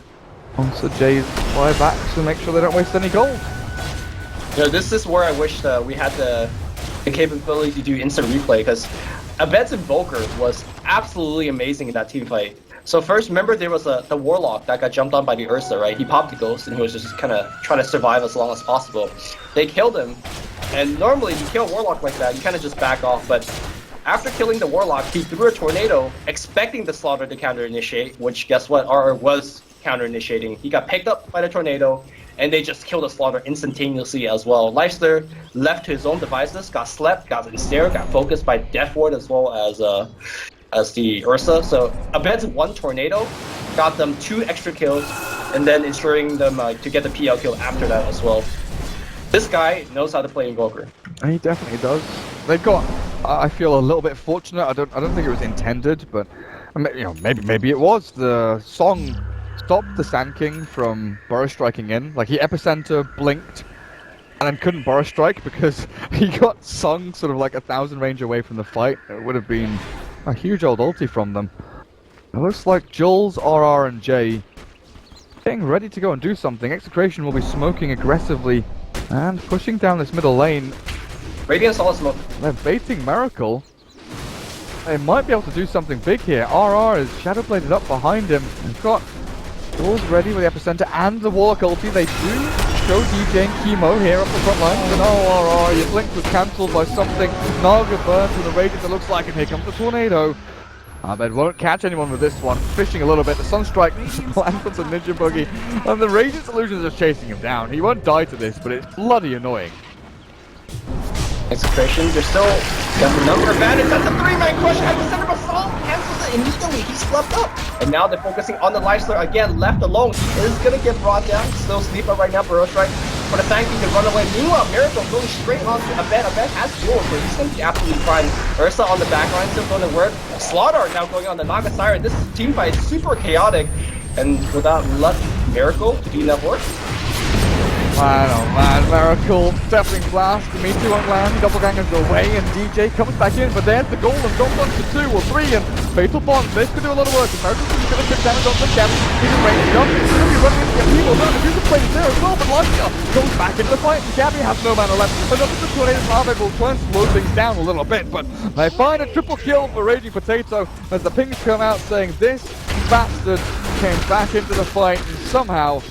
onto Jay's buyback to make sure they don't waste any gold. You know, this is where I wish we had the capability to do instant replay, because Abed's Invoker was absolutely amazing in that team fight. So first, remember there was the Warlock that got jumped on by the Ursa, right? He popped the Ghost and he was just kind of trying to survive as long as possible. They killed him, and normally you kill a Warlock like that, you kind of just back off, but after killing the Warlock, he threw a Tornado, expecting the Slaughter to counter-initiate, which, guess what, RR was counter-initiating. He got picked up by the Tornado, and they just killed the Slaughter instantaneously as well. Lifesteal left to his own devices, got slept, got ensnared, got focused by Death Ward as well as the Ursa. So Abed's one Tornado got them 2 extra kills, and then ensuring them to get the PL kill after that as well. This guy knows how to play Invoker. He definitely does. They got, I feel, a little bit fortunate. I don't think it was intended, but you know, maybe it was. The song stopped the Sand King from burrow striking in. Like, he epicenter blinked and then couldn't burrow strike because he got sung sort of like 1,000 range away from the fight. It would have been a huge old ulti from them. It looks like Jules, RR, and Jay getting ready to go and do something. Execration will be smoking aggressively and pushing down this middle lane. Radiant's all smoke. They're baiting Miracle. They might be able to do something big here. RR is shadow bladed up behind him. They've got Jules ready with the epicenter and the Warlock ulti. They do show DJ and Chemo here up the front line. And oh, RR, your blink was cancelled by something. Naga burns with the Radiant it looks like, and here comes the Tornado. Abed won't catch anyone with this one. Fishing a little bit. The Sunstrike lands on the Ninja Boogie. And the Radiant Illusion is just chasing him down. He won't die to this, but it's bloody annoying. Execration, they're still got the number advantage. That's a 3-man crush. Epicenter Assault cancels it immediately. He's slept up. And now they're focusing on the Lifesteal again, left alone. He is going to get brought down. Still sleep up right now, Burrow Strike. But the Sand King can run away. Meanwhile, Miracle going straight on to Abed. Abed has duels, so he's going to be absolutely fine. Ursa on the back line, still going to work. Slaughter now going on the Naga Siren. This team fight is super chaotic. And without luck, Miracle to do enough work. oh man, Miracle, Deafening Blast, Meepo on land, Doppelganger's away, and DJ comes back in, but there's the golden drop onto 2 or 3, and Fatal Bond, this could do a lot of work, and Miracle's going to chip damage onto the Gabby, he's in range jump, he's going to be running into people, no, the Fuser plate is there as well, but Lancia goes back into the fight, and Gabby has no mana left, another the Tornado Larvae will try and slow things down a little bit, but they find a triple kill for Raging Potato, as the pings come out saying this bastard came back into the fight, and somehow,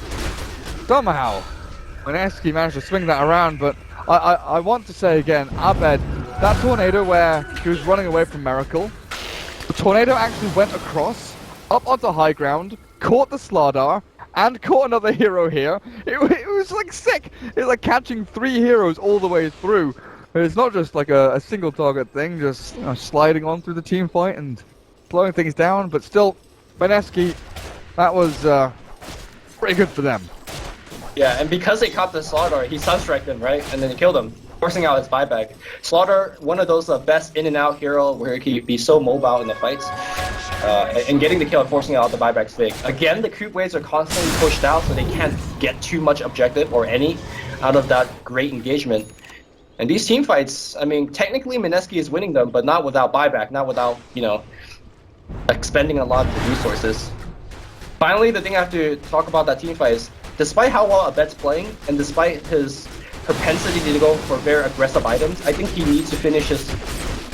Mineski managed to swing that around, but I want to say again, Abed, that tornado where he was running away from Miracle, the tornado actually went across, up onto high ground, caught the Slardar, and caught another hero here. It was like sick! It's like catching 3 heroes all the way through. It's not just like a single target thing, just sliding on through the team fight and slowing things down, but still, Mineski, that was pretty good for them. Yeah, and because they caught the Slaughter, he sunstriked him, right? And then he killed him, forcing out his buyback. Slaughter, one of those best in-and-out hero where he can be so mobile in the fights. And getting the kill and forcing out the buyback's big. Again, the creep waves are constantly pushed out, so they can't get too much objective or any out of that great engagement. And these team fights, I mean, technically Mineski is winning them, but not without buyback, not without, you know, expending a lot of the resources. Finally, the thing I have to talk about that team fight is, despite how well Abed's playing, and despite his propensity to go for very aggressive items, I think he needs to finish his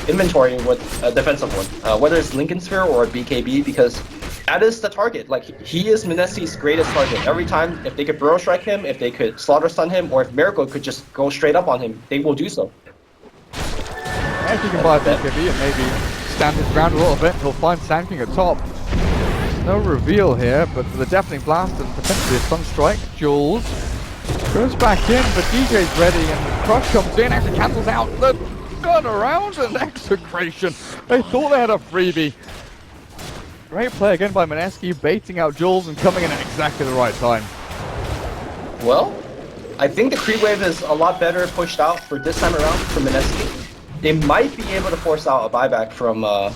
inventory with a defensive one, whether it's Lincoln Sphere or BKB, because that is the target. Like, he is Mineski's greatest target. Every time, if they could Burrow Strike him, if they could Slaughter Stun him, or if Miracle could just go straight up on him, they will do so. I think he can buy a BKB and maybe stand his ground a little bit. He'll find Sand King at top. No reveal here, but for the Deafening Blast and potentially a Sunstrike, Jules goes back in, but DJ's ready, and the Crush comes in, actually cancels out the gun around, and Execration. They thought they had a freebie. Great play again by Mineski, baiting out Jules and coming in at exactly the right time. Well, I think the creep wave is a lot better pushed out for this time around for Mineski. They might be able to force out a buyback from a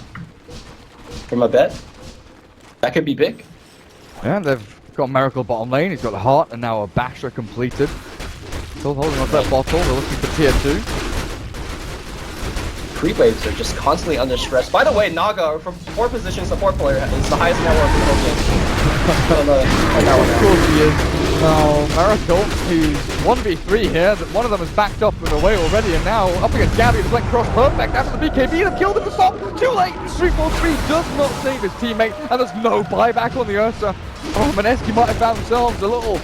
bet. That could be big. Yeah, they've got Miracle bottom lane, he's got the Heart, and now a Basher completed. Still holding on to that bottle, they're looking for tier 2. Creep waves are just constantly under stress. By the way, Naga, from 4 position support player, is the highest net worth in the whole game. Of course he is. Now, Miracle, who's 1v3 here, that one of them is backed up and away already, and now up against Gabby, the Blink Cross perfect after the BKB, they've killed him to stop, too late, 343 does not save his teammate, and there's no buyback on the Ursa. Oh, Mineski might have found themselves a little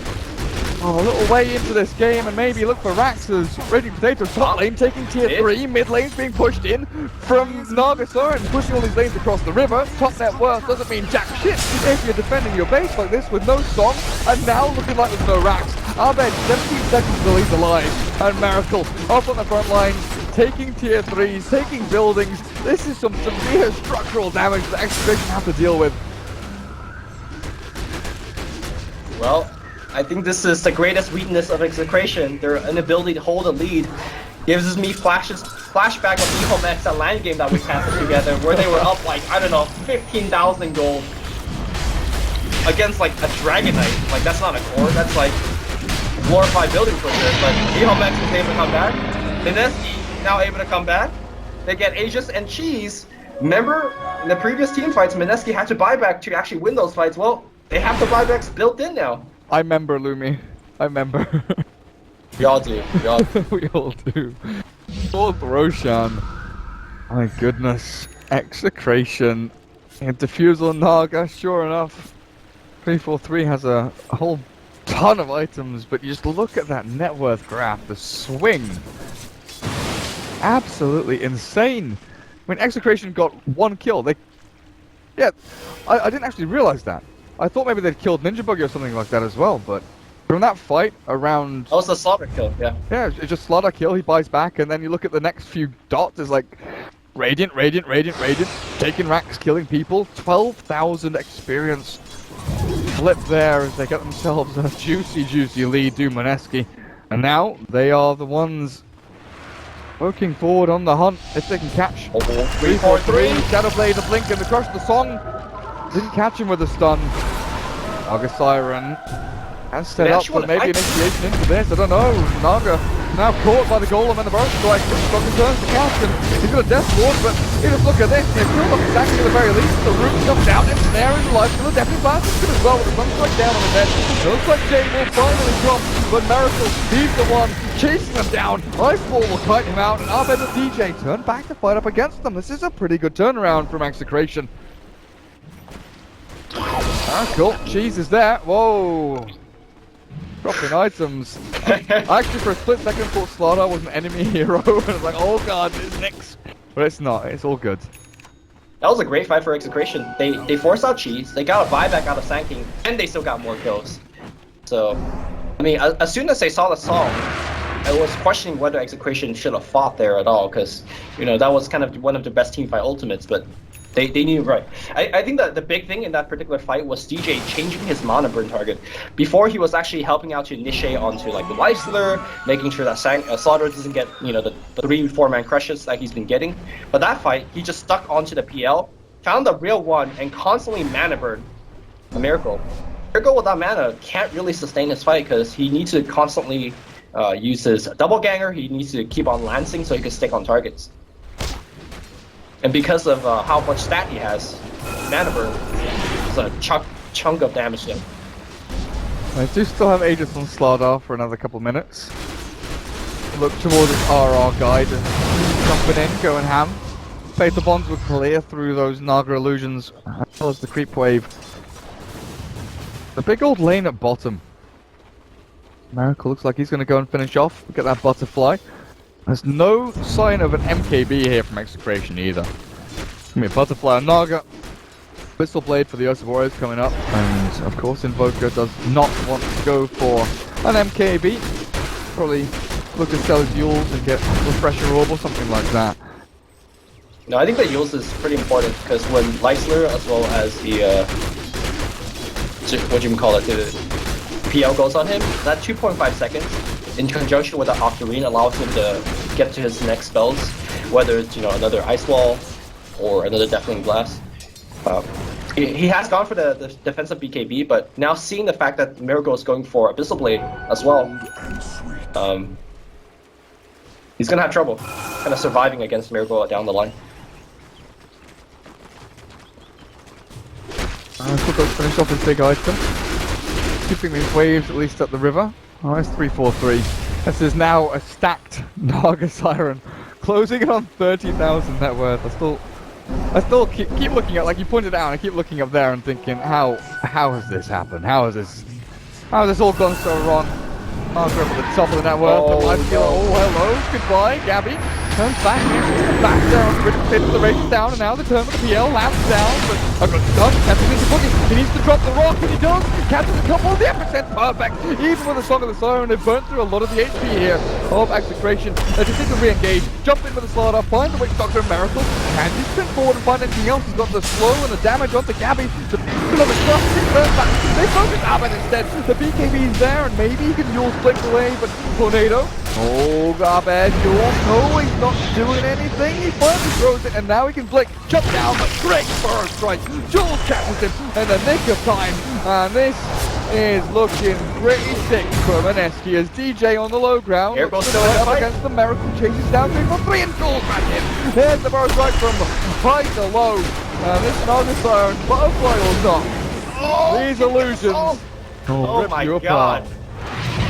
way into this game, and maybe look for Rax as Raging Potato top lane taking tier 3, mid lane's being pushed in from Nagasar and pushing all these lanes across the river. Top net worth doesn't mean jack shit if you're defending your base like this with no song, and now looking like there's no Rax. Abed 17 seconds till he's alive, and Miracle up on the front lines, taking tier 3s, taking buildings. This is some severe structural damage that Execration have to deal with. Well, I think this is the greatest weakness of Execration. Their inability to hold a lead gives me flashback of Ehome X, that LAN game that we casted together, where they were up like, I don't know, 15,000 gold against like a Dragon Knight. Like, that's not a core, that's like glorified building pusher. But Ehome X was able to come back. Mineski now able to come back. They get Aegis and Cheese. Remember, in the previous team fights, Mineski had to buy back to actually win those fights. Well, they have the buybacks built in now. I remember, Lumi. I remember. We all do. We all do. We all do. Fourth Roshan. My goodness. Execration. And Diffusal Naga, sure enough. 343 has a whole ton of items, but you just look at that net worth graph, the swing. Absolutely insane. I mean, Execration got 1 kill. Yeah, I didn't actually realize that. I thought maybe they'd killed Ninja Buggy or something like that as well, but from that fight around... That was a Slaughter kill, yeah. Yeah, it's just Slaughter kill, he buys back, and then you look at the next few dots, it's like Radiant, taking racks, killing people, 12,000 experience. Flip there as they get themselves a juicy lead, do Mineski. And now, they are the ones working forward on the hunt, if they can catch. 343, Shadowblade, the blink, and the crush, the song. Didn't catch him with a stun. Naga Siren And set up for maybe initiation into this, I don't know. Naga now caught by the golem and the burst strike. From the turns to cast, and he's got a death ward, but you just look at this, they've killed off exactly at the very least. The root comes down, it's there in life, still a definitely blast as well with the sunstrike down on his head. It looks like Jay will finally drop, but Miracle, he's the one chasing them down. Iceball will kite him out, and Abed and DJ turn back to fight up against them. This is a pretty good turnaround from Execration. Ah, cool. Cheese is there. Whoa. Dropping items. Actually, for a split second, thought Slark was an enemy hero. And I was like, oh god, it's Nyx. But it's not. It's all good. That was a great fight for Execration. They forced out Cheese, they got a buyback out of Sanking, and they still got more kills. So, I mean, as soon as they saw the song, I was questioning whether Execration should have fought there at all, because, you know, that was kind of one of the best teamfight ultimates, but they knew right. I think that the big thing in that particular fight was DJ changing his mana burn target. Before, he was actually helping out to initiate onto like the Lifestealer, making sure that Slaughter doesn't get, you know, the 3-4-man crushes that he's been getting. But that fight, he just stuck onto the PL, found the real one, and constantly mana burn a Miracle. Miracle without mana can't really sustain his fight because he needs to constantly use his double ganger. He needs to keep on lancing so he can stick on targets. And because of how much stat he has, mana burn is a chunk of damage to him. I do still have Aegis on Slardar for another couple minutes. Look towards his RR guide and jumping in, going ham. Fatal Bonds will clear through those Naga illusions as well as the creep wave. The big old lane at bottom. Miracle looks like he's going to go and finish off. Get that butterfly. There's no sign of an MKB here from Execration either. I mean, Butterfly and Naga. Pistol Blade for the Ursa Warriors coming up. And of course, Invoker does not want to go for an MKB. Probably look to sell his Yules and get Refresher Orb or something like that. No, I think the Yules is pretty important because when Lifestealer as well as the what do you call it, the PL goes on him, that 2.5 seconds in conjunction with the Octarine allows him to get to his next spells, whether it's, you know, another Ice Wall or another Deafening Blast. He has gone for the defensive BKB, but now seeing the fact that Miracle is going for Abyssal Blade as well, he's gonna have trouble kind of surviving against Miracle down the line. Let's finish off his big item. Keeping these waves at least up the river. Oh, it's 3-4-3. This is now a stacked Naga Siren. Closing it on 30,000 net worth. I still keep looking at, like you pointed out, I keep looking up there and thinking, how has this happened? How has this all gone so wrong? Naga up at the top of the net worth. Oh, hello, goodbye, Gabby. Turns back, back down, hits the race down, and now the turn for the PL, lands down, but I've got stuck, catches into boogie, he needs to drop the rock, and he does, catches a couple of the percent perfect, even with the Song of the Siren, they've burnt through a lot of the HP here of Execration. They just need to re-engage, jump in with the Slardar, find the Witch Doctor and Miracle, and he sprint forward and find anything else. He's got the slow and the damage onto Gabby, the people of the trust, he turns back, they focus Abed instead, the BKB is there, and maybe he can Yule split away, but Tornado, oh, Abed, Yule, no, he's not doing anything, he finally throws it, and now he can blink, jump down, but great first strike, Jules catches him in the nick of time, and this is looking pretty sick for Mineski as DJ on the low ground, Miracle's still in the fight against the Miracle, chases down 3-4-3 and Jules back in, there's the first strike from high to low, and this Naga Siren, butterfly or not, these illusions, oh my god.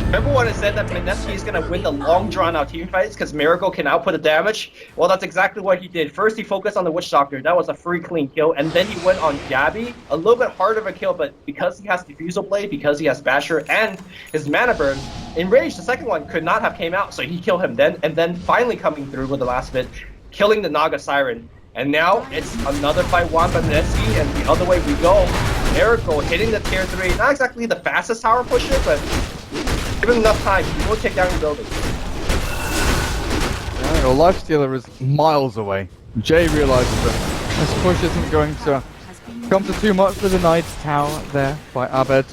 Remember when I said that Mineski is going to win the long drawn-out team fights because Miracle can output the damage? Well, that's exactly what he did. First, he focused on the Witch Doctor. That was a free clean kill. And then he went on Gabby. A little bit harder of a kill, but because he has Diffusal Blade, because he has Basher, and his Mana Burn, Enrage, the second one, could not have came out. So he killed him then. And then finally coming through with the last bit, killing the Naga Siren. And now it's another fight won by Mineski, and the other way we go. Miracle hitting the tier 3. Not exactly the fastest tower pusher, but given enough time, he will take down the building. Your Lifestealer is miles away. Jay realizes that this push isn't going to come to too much. There's a Knight Tower there by Abed.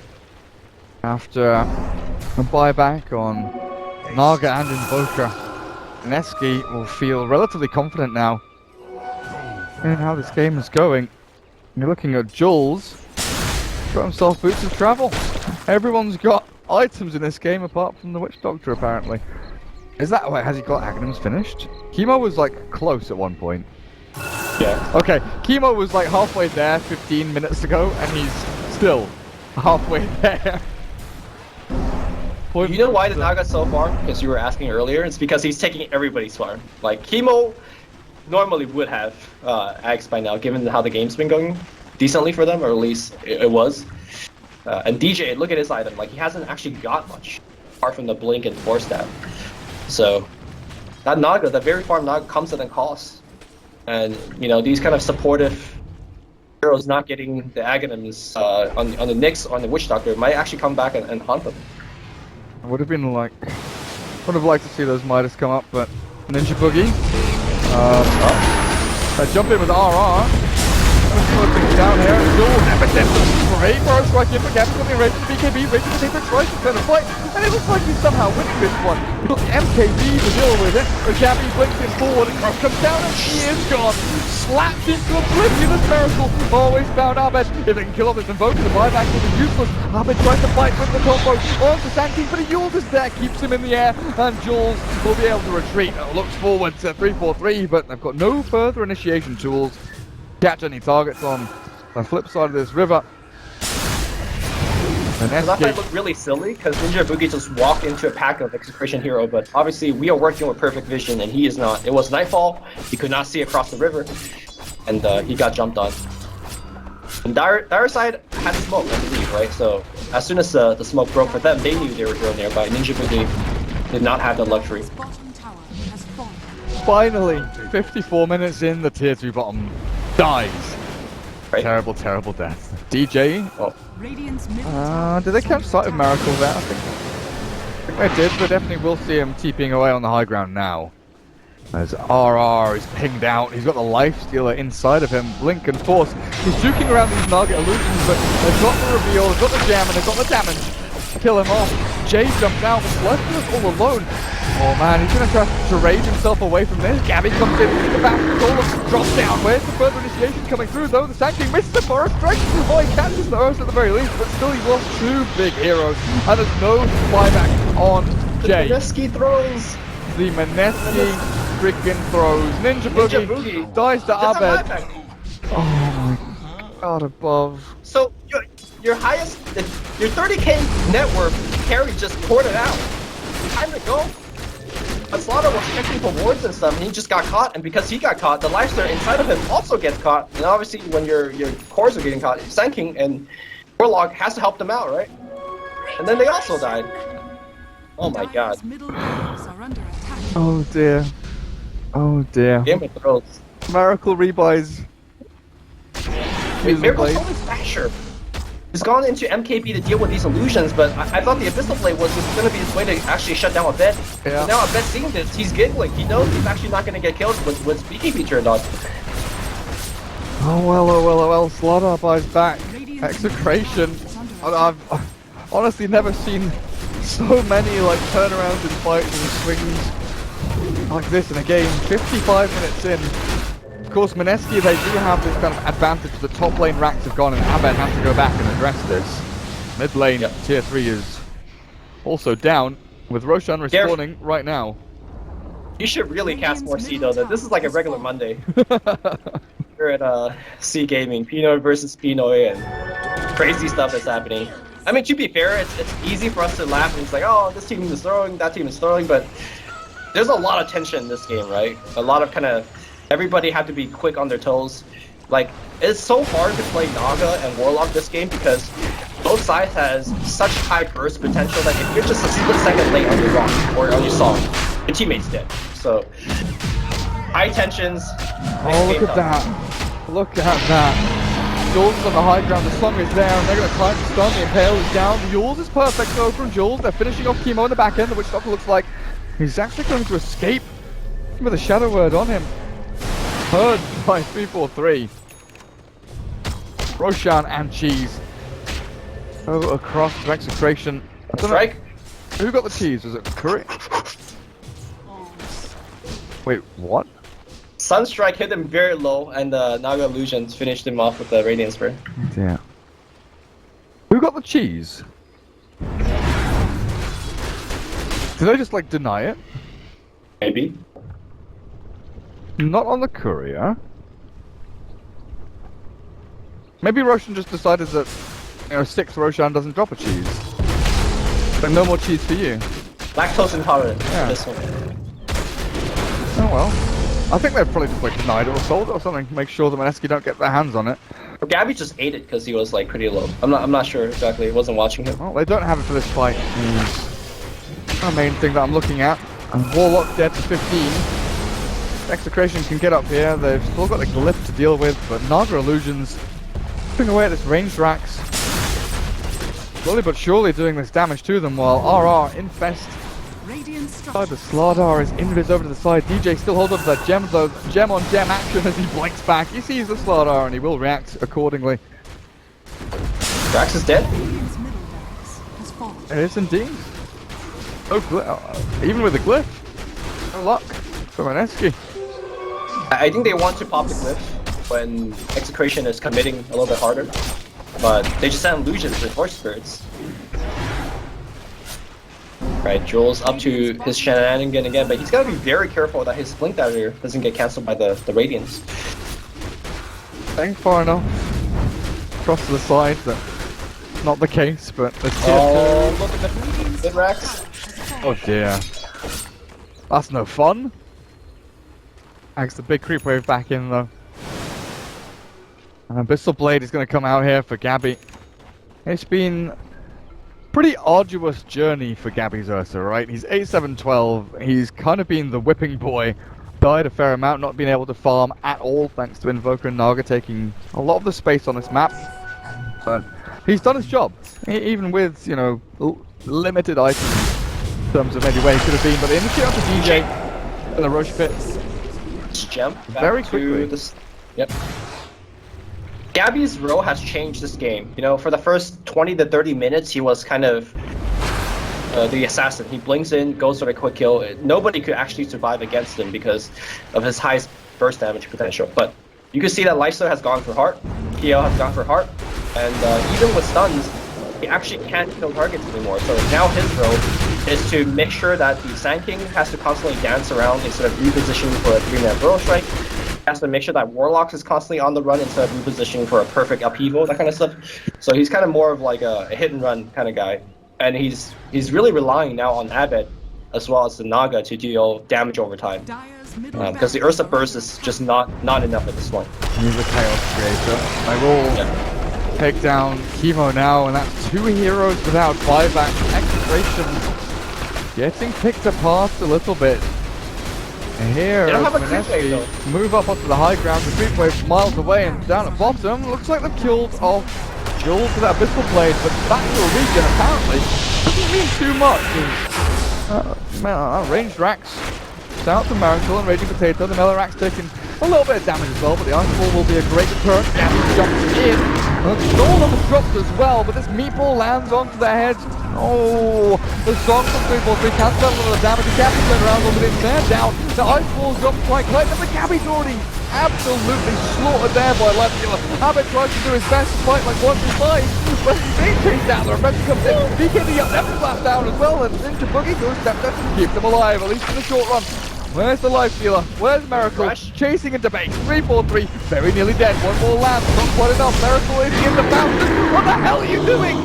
After a buyback on Naga and Invoker, Mineski will feel relatively confident now in how this game is going. You're looking at Jules. Got himself boots of travel. Everyone's got items in this game apart from the Witch Doctor, apparently. Is that why has he got Aghanims finished? Chemo was like close at one point. Yeah. Okay, Chemo was like halfway there 15 minutes ago, and he's still halfway there. You know why the Naga so far? Because you were asking earlier. It's because he's taking everybody's farm. Like Chemo normally would have Ags by now, given how the game's been going decently for them, or at least it was. And DJ, look at his item. Like he hasn't actually got much, apart from the blink and force stab. So that Naga, the very farm Naga, comes at a cost. And you know these kind of supportive heroes not getting the Aghanims on the Nyx on the Witch Doctor might actually come back and haunt them. I would have been like, would have liked to see those Midas come up, but Ninja Boogie. Jump in with RR. Things down here. Duel epicenter. Great bro strike in for Gavin coming right to the BKB, right to the taper strike to turn a fight. And it looks like he's somehow winning this one. Look, MKB to deal with it. But Gabby blinks him forward and Cross comes down and he is gone. Slapped into oblivion as Miracle. Always found Abed. If they can kill off this Invoker, the buyback will be useless. Abed tries to fight with the combo on to Sanking, but Yules is there, keeps him in the air, and Jules will be able to retreat. Looks forward to 3-4-3, but they've got no further initiation tools. Catch any targets on the flip side of this river. And that might look really silly because Ninja Boogie just walked into a pack of Execration hero, but obviously we are working with perfect vision and he is not. It was nightfall, he could not see across the river, and he got jumped on. And Dire side had smoke, I believe, right? So as soon as the smoke broke for them, they knew they were hero nearby. Ninja Boogie did not have the luxury. Finally, 54 minutes in, the tier 2 bottom dies. Right. Terrible, terrible death. DJ. Oh. Did they catch sight of Miracle there? I think they did, but definitely will see him TPing away on the high ground now. As RR is pinged out, he's got the life stealer inside of him, blink and force. He's juking around these Nugget illusions, but they've got the reveal, they've got the jam, and they've got the damage. Kill him off. Jay jumps out, but Slark is all alone. Oh man, he's gonna try to rage himself away from this. Gabby comes in, the back goal drops down. Where's the further initiation coming through though? The Sanking misses the forest strike. Oh, he catches the Ursa at the very least, but still he lost 2 big heroes. And there's no flyback on Jay. The Mineski throws. The Mineski freaking throws. Ninja Boogie dies to Abed. Oh my god, above. So your highest, your 30k net worth carry just poured it out. Time to go. But Slaughter was checking for wards and stuff, and he just got caught. And because he got caught, the lifesteal inside of him also gets caught. And obviously, when your cores are getting caught, Sanking and Warlock has to help them out, right? And then they also died. Oh my god. Oh dear. Oh dear. Game of Thrones. Miracle rebuys. Miracle's only Smasher. He's gone into MKB to deal with these illusions, but I thought the Abyssal Blade was just going to be his way to actually shut down Abed. Yeah. Now Abed seeing this, he's giggling. He knows he's actually not going to get killed with BKB turned on. Oh well, Slaughter buys back. Execration. I've honestly never seen so many like turnarounds and fights and swings like this in a game. 55 minutes in. Of course, Mineski, they do have this kind of advantage. The top lane racks have gone and Abed has to go back and address this. Mid lane, tier 3 is also down, with Roshan respawning right now. You should really cast more C though. This is like a regular Monday. We're at C Gaming, Pinoy versus Pinoy, and crazy stuff is happening. I mean, to be fair, it's easy for us to laugh and it's like, oh, this team is throwing, that team is throwing, but there's a lot of tension in this game, right? A lot of kind of everybody had to be quick on their toes. Like, it's so hard to play Naga and Warlock this game because both sides has such high burst potential that if you're just a split second late on your rock or on your song, your teammate's dead. So, high tensions. Oh, look at that. Look at that. Jules is on the high ground, the song is there, and they're going to try to stun. The Impale is down. Jules is perfect though from Jules. They're finishing off Chemo in the back end, which Doctor looks like he's actually going to escape with a Shadow Word on him. Heard by 343. Roshan and Cheese. Go across to Execration. Strike? Who got the cheese? Was it Curry? Wait, what? Sunstrike hit him very low, and Naga Illusions finished him off with the Radiant Spur. Yeah. Who got the cheese? Did they just like deny it? Maybe. Not on the courier. Maybe Roshan just decided that, 6th Roshan doesn't drop a cheese. But no more cheese for you. Lactose intolerant. Yeah. This one. Oh well. I think they've probably just like denied it or sold it or something. Make sure the Mineski don't get their hands on it. Or Gabby just ate it because he was like pretty low. I'm not sure exactly. I wasn't watching him. Well, they don't have it for this fight. The main thing that I'm looking at. And Warlock dead to 15. Execration can get up here. They've still got a glyph to deal with, but Naga Illusions chipping away at this ranged Rax. Slowly but surely doing this damage to them while RR infest. The Slardar is invis over to the side. DJ still holds on to that gem, though. Gem on gem action as he blinks back. He sees the Slardar and he will react accordingly. Rax is dead. It is indeed. Oh, even with the glyph. No luck for Mineski. I think they want to pop the glyph when Execration is committing a little bit harder. But they just send illusions with Force Spirits. Right, Jules up to his shenanigan again, but he's gotta be very careful that his Blink Dagger doesn't get cancelled by the Radiance. Staying far enough. Across to the side, that's not the case, but let's see. Oh, look at the good Rax. Oh dear. That's no fun. Axe the big creep wave back in though. And Abyssal Blade is going to come out here for Gabby. It's been pretty arduous journey for Gabby's Ursa, right? He's 8-7-12. He's kind of been the whipping boy. Died a fair amount, not being able to farm at all thanks to Invoker and Naga taking a lot of the space on this map. But he's done his job, even with, limited items in terms of maybe where he could have been. But they initiate onto DJ in the Roche pit. Gem. Very quickly. Yep. Gabby's role has changed this game. For the first 20 to 30 minutes, he was kind of the assassin. He blinks in, goes for a quick kill. Nobody could actually survive against him because of his high burst damage potential. But you can see that Lifesteal has gone for heart, PL has gone for heart, and even with stuns, he actually can't kill targets anymore. So now his role is to make sure that the Sand King has to constantly dance around instead of repositioning for a 3-man Burrow Strike. Has to make sure that Warlocks is constantly on the run instead of repositioning for a perfect upheaval, that kind of stuff. So he's kind of more of like a hit and run kind of guy, and he's really relying now on Abed as well as the Naga to deal damage over time. Because the Ursa burst is just not enough at this point. He's a Chaos Creator. I will take down Chemo now, and that's 2 heroes without buyback. Execration getting picked apart a little bit. Here, they don't have a creep wave though. Move up onto the high ground, the creep wave miles away, and down at bottom, looks like they've killed off Jules with that Abyssal Blade, but back to a regen apparently doesn't mean too much. Ranged Rax, out to Miracle and Raging Potato, the Melee Rax taking a little bit of damage as well, but the Iceball will be a great deterrent. Gabby jumps in, Golem drops as well, but this Meepo lands onto their heads. Oh, the song from 343 cancels out a lot of the damage. The Gabby turn around over in there, down. The Iceball drops quite close, and the Gabby's already absolutely slaughtered there by Lifestealer. Abed tries to do his best to fight like 1v5, but he's being chased down. The revenge comes in. BKB up, never slapped down as well, and Ninja Boogie goes step to keep them alive, at least in the short run. Where's the Lifestealer? Where's Miracle? Rush. Chasing into base. 343, very nearly dead. One more land, not quite enough. Miracle is in the fountain. What the hell are you doing?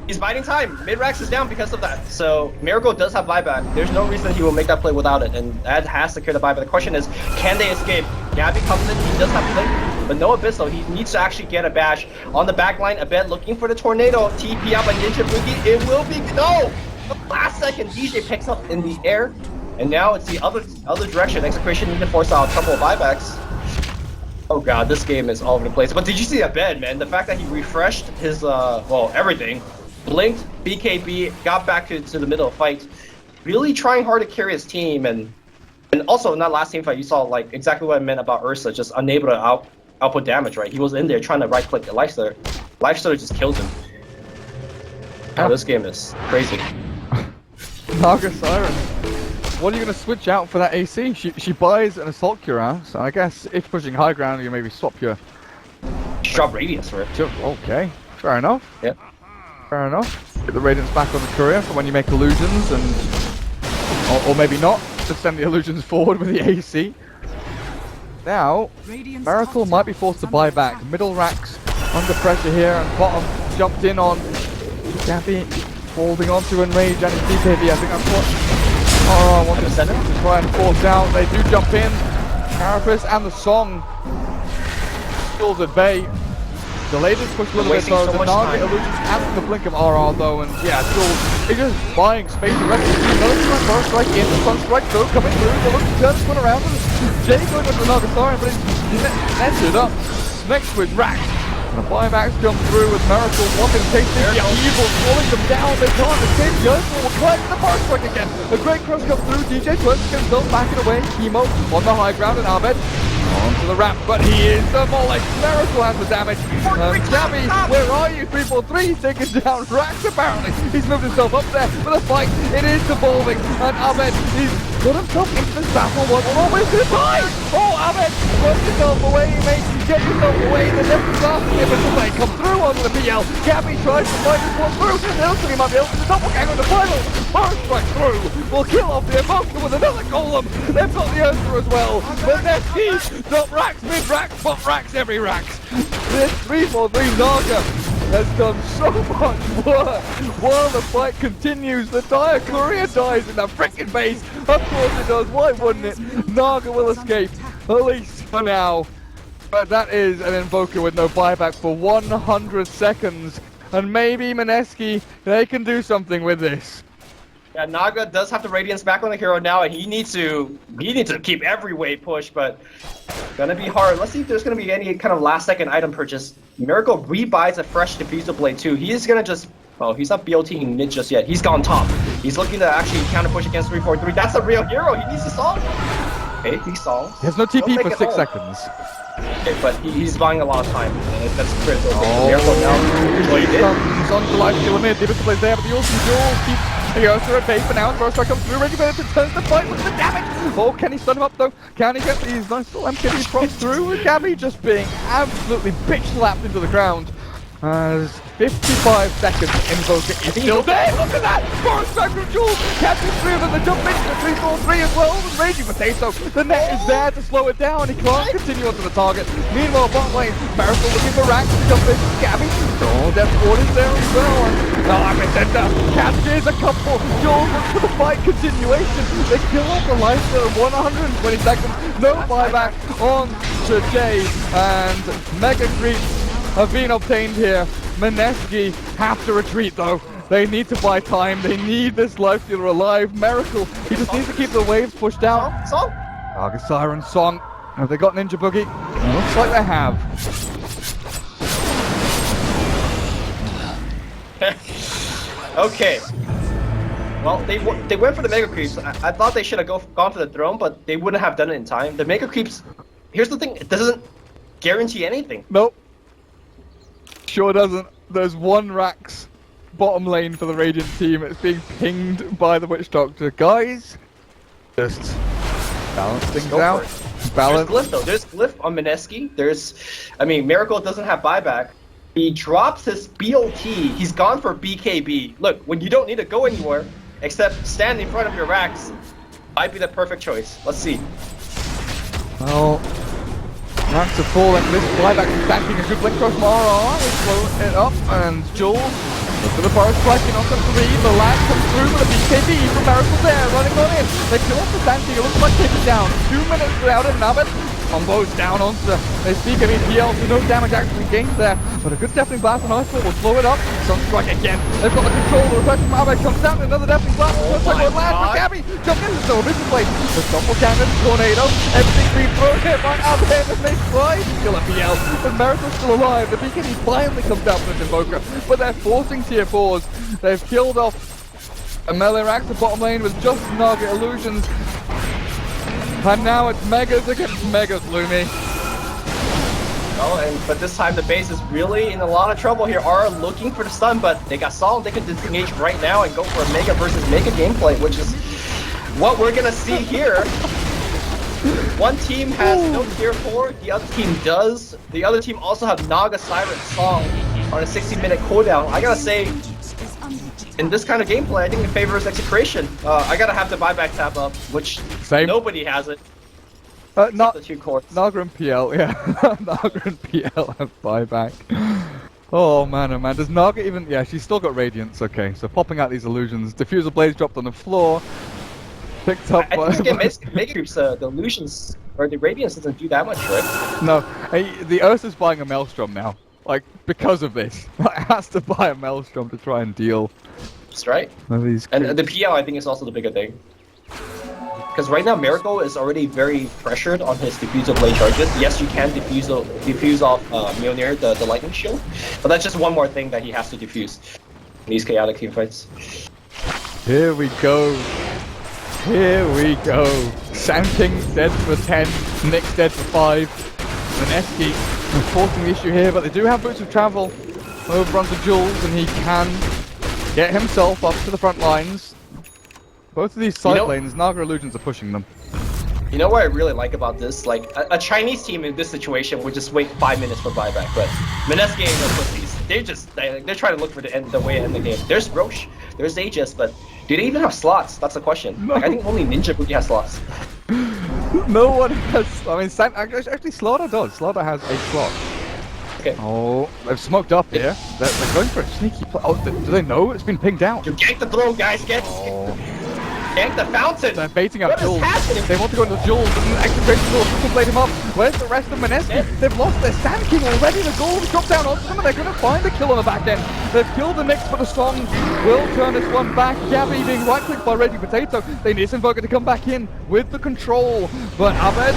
He's biding time. Mid-Rax is down because of that. So Miracle does have buyback. There's no reason he will make that play without it, and that has secured the buyback. The question is, can they escape? Gabby comes in, he does have blink, but no Abyssal. He needs to actually get a bash. On the back line, Abed looking for the tornado. TP out by Ninja Boogie. It will be, no! The last second, DJ picks up in the air, and now it's the other direction. Execration need to force out a couple of buybacks. Oh god, this game is all over the place. But did you see Abed, man? The fact that he refreshed his, everything. Blinked, BKB, got back to the middle of the fight, really trying hard to carry his team, and also in that last team fight, you saw like exactly what I meant about Ursa, just unable to output damage, right? He was in there trying to right-click the Lifestealer. Lifestealer just killed him. Oh, this game is crazy. Naga Siren. What are you going to switch out for that AC? She buys an Assault Cuirass, and I guess if pushing high ground, you maybe swap your... Drop Radiance for it. Okay, fair enough. Yep. Fair enough. Get the Radiance back on the courier for when you make illusions, and Or maybe not. Just send the illusions forward with the AC. Now, Radiant's Miracle top might be tower forced is to under buy back. attack. Middle racks under pressure here, and bottom jumped in on Gabby, holding on to Enrage and his DKB. I think that's what I want to send it to try and force out. They do jump in. Carapace and the Song stills at bay. The latest push a little bit Wasting though. so The much Naga time. illusions and the blink of RR though, and yeah, Jules is just buying space. The rest of the team, another first strike in, the Sunstrike though coming through. They look to turn this one around. And Jay going with the Naga Siren, but he's netted up next with Rack. The buybacks come through with Miracle wanting to take this evil, slowing them down. They can't escape. The other will collect the first strike again. A great cross comes through. DJ Twins gets himself backing away. Chemo on the high ground, and Abed onto the ramp, but he is demolished. Miracle has the damage. Gabby, where are you? 343 taking down Rax apparently. He's moved himself up there for the fight. It is devolving, and Abed, he's put himself into this battle once more, but he's gonna die! Oh, Abed, run yourself away, mate. Get yourself away. The left is asking him to play. Come through onto the PL. Gabby tries to fight this one through. It looks like he might be able to double gang on the final. First strike through will kill off the Invoker with another golem. They've got the Ursa as well. Mineski, not Rax, mid-Rax, but Rax every Rax. This 343 Naga has done so much work while the fight continues. The dire courier dies in that freaking base. Of course it does. Why wouldn't it? Naga will escape, at least for now. But that is an Invoker with no buyback for 100 seconds. And maybe Mineski, they can do something with this. Yeah, Naga does have the Radiance back on the hero now, and he needs to keep every wave push, but gonna be hard. Let's see if there's gonna be any kind of last second item purchase. Miracle rebuys a fresh Diffusal Blade too. He is gonna just, well, he's not BOTing mid just yet. He's gone top. He's looking to actually counter push against 343. That's a real hero. He needs to solve. Okay, he solves. He has no TP He'll for take 6 it home. seconds. Okay, but he's buying a lot of time. And that's critical. Oh, Miracle now. Well, he did. He's on the life steal limit. Difficult plays there, but the awesome Jules keeps the Ursa at bay for now. First strike comes through. Riki turns the fight with the damage. Oh, can he stun him up though? Can he get these nice little MKB procs through? Gabby just being absolutely bitch slapped into the ground. As 55 seconds, Invoker is still there. Look at that! First strike from Jules. Catches 3 of them. The jump into 3-4-3 as well. The raging potato. The net is there to slow it down. He can't continue onto the target. Meanwhile, bot lane, Miracle looking for Rax to jump in. Gabby. Oh, Death Ward is there as well. And Center catches a couple. Jules looks for the fight continuation. They kill off the life there of 120 seconds. No buyback on to Jay. And Mega Creeps have been obtained here. Mineski have to retreat though. They need to buy time. They need this life stealer alive. Miracle, he just needs to keep the waves pushed down. Song? Naga Siren Song. Have they got Ninja Boogie? Looks like they have. Okay. Well, they went for the Mega Creeps. I thought they should have gone for the throne, but they wouldn't have done it in time. The Mega Creeps, here's the thing, it doesn't guarantee anything. Nope. Sure doesn't. There's one Rax bottom lane for the Radiant team. It's being pinged by the Witch Doctor. Guys, just balance things Go out. for it. Balance. There's Glyph though. There's Glyph on Mineski. I mean, Miracle doesn't have buyback. He drops his BOT. He's gone for BKB. Look, when you don't need to go anywhere except stand in front of your Rax, might be the perfect choice. Let's see. Well, Rax are falling. This buyback is stacking a good blink cross from RR. They slow it up, and Jules look for the forest striking on the 3. The lag comes through with a BKB from Miracle there, running on in. They kill off the Santi. It looks like taking down. 2 minutes without it. Nabbit combos down onto the BKB PL, so no damage actually gained there. But a good deafening blast on Iceball will slow it up. Sunstrike again. They've got the control. The request from Nabbit comes down. Another deafening blast. Sunstrike will land for Gabby. Jump in. There's no vision blade. The double cannon, tornado. Everything being thrown here right out there. And they try to kill a PL. But Miracle's still alive. The BKB finally comes down from this Invoker. But they're forcing tier 4s. They've killed off a melee Rax, the bottom lane with just Naga illusions. And now it's Megas against Megas, Lumi. Oh, but this time the base is really in a lot of trouble here. Are looking for the stun, but they got solid. They can disengage right now and go for a Mega versus Mega gameplay, which is what we're gonna see here. One team has no tier 4, the other team does. The other team also have Naga Siren Song on a 60-minute cooldown. I gotta say, Is under attack. in this kind of gameplay, I think it favors Execration. I gotta have the buyback tab up, which Same. nobody has it. Not The 2 cores. Naga and PL, yeah. Naga and PL have buyback. Oh man, oh man. Does Naga even... Yeah, she's still got Radiance. Okay, so popping out these illusions. Diffuser Blaze dropped on the floor. Picked up I by... think this game makes the illusions, or the Radiance doesn't do that much, right? No, the Ursa's buying a Maelstrom now. Like, because of this. It has to buy a Maelstrom to try and deal. That's right. With these And the PL, I think, is also the bigger thing. Because right now, Miracle is already very pressured on his Diffuser Blade charges. Yes, you can diffuse off Mjolnir, the Lightning Shield, but that's just one more thing that he has to diffuse in these chaotic teamfights. Here we go. Here we go. Sand King's dead for 10. Nick's dead for 5. Mineski forcing the issue here, but they do have boots of travel over onto Jules, and he can get himself up to the front lines. Both of these side lanes, Naga Illusions are pushing them. You know what I really like about this? Like, a Chinese team in this situation would just wait 5 minutes for buyback, but Mineski ain't no pussies. They're trying to look for the way to end the game. There's Roche, there's Aegis, but do they even have slots? That's the question. No. Like, I think only Ninja Boogie has slots. No one has... I mean, actually Slaughter does. Slaughter has a slot. Okay. Oh, they've smoked up here. They're going for a sneaky play. Oh, do they know it's been pinged out? You gank the throne, guys, get... Gank the fountain! They're baiting up What is Jules. happening? They want to go into Jules, and Execration will triple blade him up. Where's the rest of Mineski? They've lost their Sand King already. The gold has dropped down onto them, and they're going to find the kill on the back end. They've killed the Nyx, but the Song will turn this one back. Gabby being right-clicked by Reggie Potato. They need Invoker to come back in with the control. But Abed,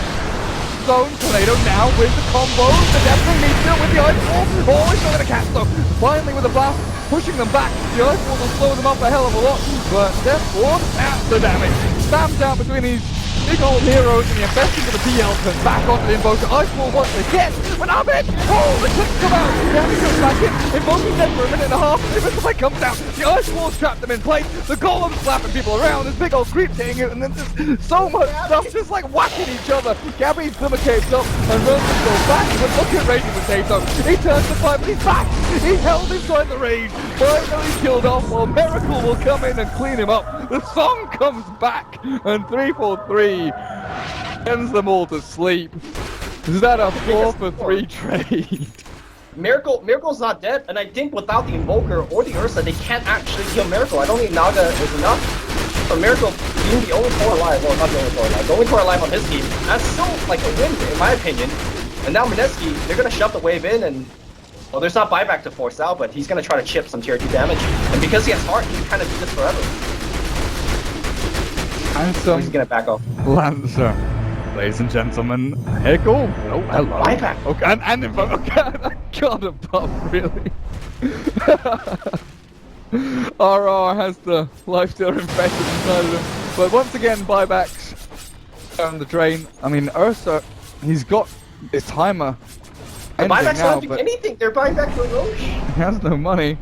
Zone, Tornado now with the combo. The Deathwing Meteor with the Ice Wall. Oh, he's not going to catch though. Finally with the blast, pushing them back. The Ice Wall will slow them up a hell of a lot. But Death Ward adds the damage. Spams down between these big old heroes, and the investing for the PL turns back onto the Invoker. Ice Wall once again. But Abed, oh, the clicks come out. Gabby comes back in. Invoking dead for a minute and a half. The Missile Blade comes down. The Ice Wall's trapped them in place. The Golem's slapping people around. There's big old creep hitting it, and then just so much stuff just like whacking each other. Gabby's glimmer caves up, and Rosa goes back. But look at Raging Potato. He turns to fight, but he's back. He's held inside the rage. Finally killed off, while Miracle will come in and clean him up. The Song comes back, and 3-4-3 sends them all to sleep. Is that a 4-for-3 trade? Miracle's not dead, and I think without the Invoker or the Ursa, they can't actually kill Miracle. I don't think Naga is enough for Miracle being the only core alive. Well, not the only core alive, the only core alive on his team. That's still like a win, in my opinion. And now Mineski, they're gonna shove the wave in, and well, there's not buyback to force out, but he's gonna try to chip some tier 2 damage. And because he has heart, he can kind of do this forever. And some He's gonna back off. Lancer. Ladies and gentlemen, here go. Oh, hello. Buyback. Okay, and Invoker. God above, really. RR has the lifesteal infected inside of him. But once again, buybacks down the drain. I mean, Ursa, he's got his timer. The buybacks now, don't do anything. They're buying back for Roche. He has no money.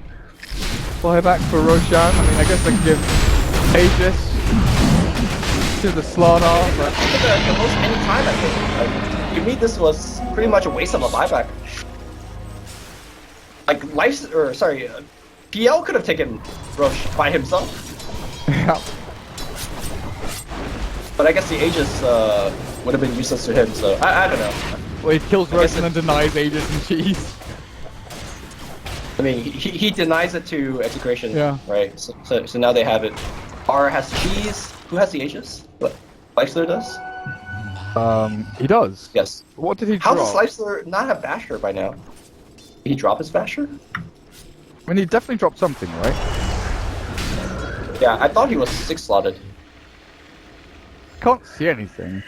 Buyback for Roshan. I mean, I guess they can give Aegis to the Slaughter, but the most any time, I think. Like, to me, this was pretty much a waste of a buyback. Like, PL could have taken Roche by himself. yeah. But I guess the Aegis would have been useless to him, so I don't know. Well, he kills Roshan and denies Aegis and cheese. I mean, he denies it to Execration, yeah. Right? So now they have it. R has cheese. Who has the Aegis? What? Slicer does? He does. Yes. What did he How drop? does Slicer not have Basher by now? Did he drop his Basher? I mean, he definitely dropped something, right? Yeah, I thought he was 6-slotted. Can't see anything.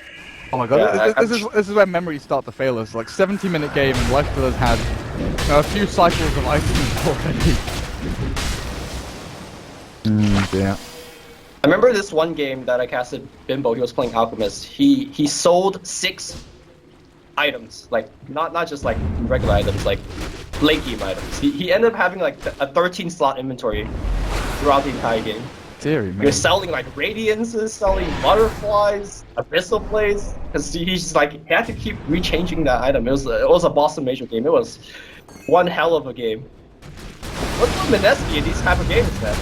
Oh my god, Yeah, this is where memories start to fail us. Like 70-minute game, and Lifesteal has had a few cycles of items already. Yeah. I remember this one game that I casted Bimbo. He was playing Alchemist. He sold 6 items, like not just like regular items, like late game items. He ended up having like a 13-slot inventory throughout the entire game. Deary me. He was selling like radiances, selling butterflies, abyssal blades, because he's like he had to keep rechanging that item. It was a Boston Major game. It was one hell of a game. What's with Mineski in these type of games, man?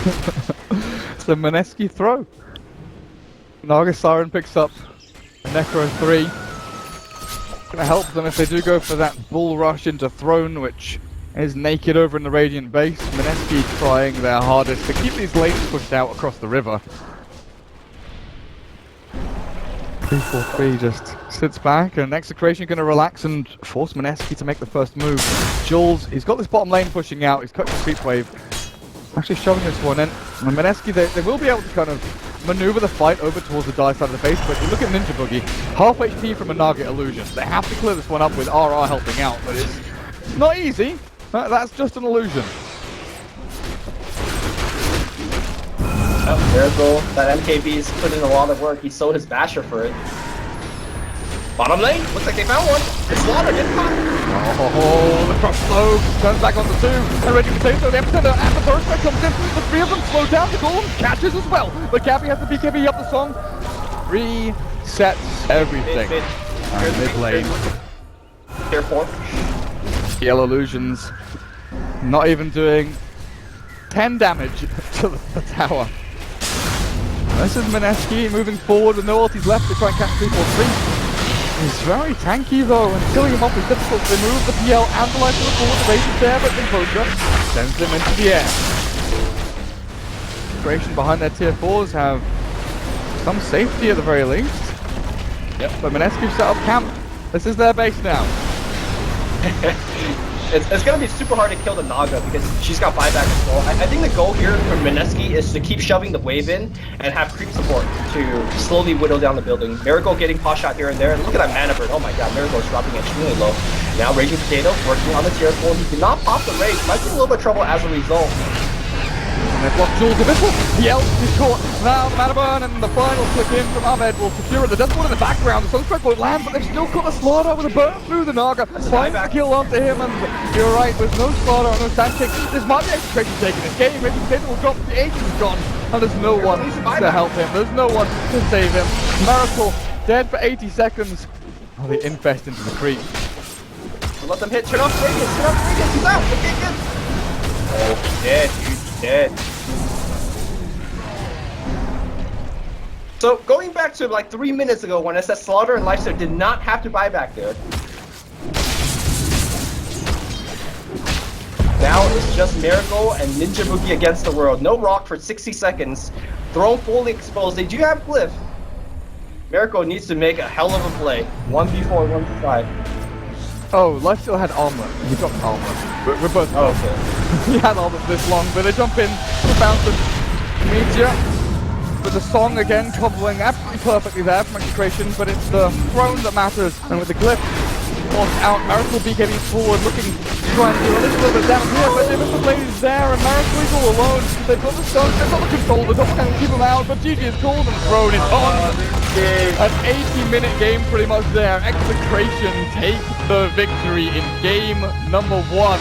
It's the Mineski throw. Naga Siren picks up a Necro 3. Gonna help them if they do go for that bull rush into Throne, which is naked over in the Radiant base. Mineski trying their hardest to keep these lanes pushed out across the river. 3-4-3 just sits back, and Execration going to relax and force Mineski to make the first move. Jules, he's got this bottom lane pushing out, he's cut the creep wave. Actually shoving this one in. And Mineski, they will be able to kind of maneuver the fight over towards the die side of the base, but you look at Ninja Boogie, half HP from a Naga illusion. They have to clear this one up with RR helping out, but it's not easy. That's just an illusion. Oh, Miracle, that MKB's put in a lot of work. He sold his Basher for it. Bottom lane, looks like they found one. It's Slaughter, didn't pop. Oh, the cross slow turns back onto 2. And Reggie Potato, the epicenter, and the burst that comes in. The 3 of them slow down. The golem catches as well. But Cappy has the BKB up the song. Resets everything. And mid lane. Tier 4. Yellow Illusions not even doing 10 damage to the tower. This is Mineski moving forward with no ultis left to try and catch 3-4-3. He's very tanky though, and killing him off is difficult. They move the PL and the life to the forward, the base is there, but Invoker sends them into the air. Execration behind their tier 4s have some safety at the very least. Yep. But Mineski set up camp. This is their base now. It's gonna be super hard to kill the Naga because she's got buyback as well. I think the goal here for Mineski is to keep shoving the wave in and have creep support to slowly whittle down the building. Miracle getting pot shot here and there, and look at that mana burn. Oh my god, Miracle's dropping extremely low. Now Raging Potato working on the tier 4. He did not pop the rage, might be in a little bit of trouble as a result. And they block Jules' Abyssal. PL is caught. Now the mana burn and the final click in from Ahmed will secure it. The Death Ward in the background. The Sunstrike won't land, but they've still got the Slaughter with a burn through the Naga. Finds the kill onto him, and you're right, with no Slaughter or no Sand King, this might be Execration taking this game. Maybe Potato will drop, the agent is gone, and there's no one to help him. There's no one to save him. Miracle dead for 80 seconds. Oh, they infest into the creep. Let them hit. Turn off Radiance. Turn off Radiance. He's out. Okay, good. Oh, he's dead, dude. He's dead. So going back to like 3 minutes ago when I said Slaughter and Lifesteal did not have to buy back there. Now it's just Miracle and Ninja Boogie against the world. No rock for 60 seconds. Throne fully exposed. They do have Glyph. Miracle needs to make a hell of a play. 1v4, 1v5. Oh, Lifesteal had armor. He dropped armor. We're both. Oh, okay. He had armor this long, but they jump in to bounce and meteor. With the song again coupling absolutely perfectly there from Execration, but it's the throne that matters. And with the Glyph forced out, Miracle BKB forward, looking to try and do a little bit of damage here, but the Mr. Blade is there, and Miracle is all alone. They've got the stones, they've got the control, the Doppel can keep them out, but GG is called and Throne is on. An 80-minute game pretty much there. Execration take the victory in game number 1.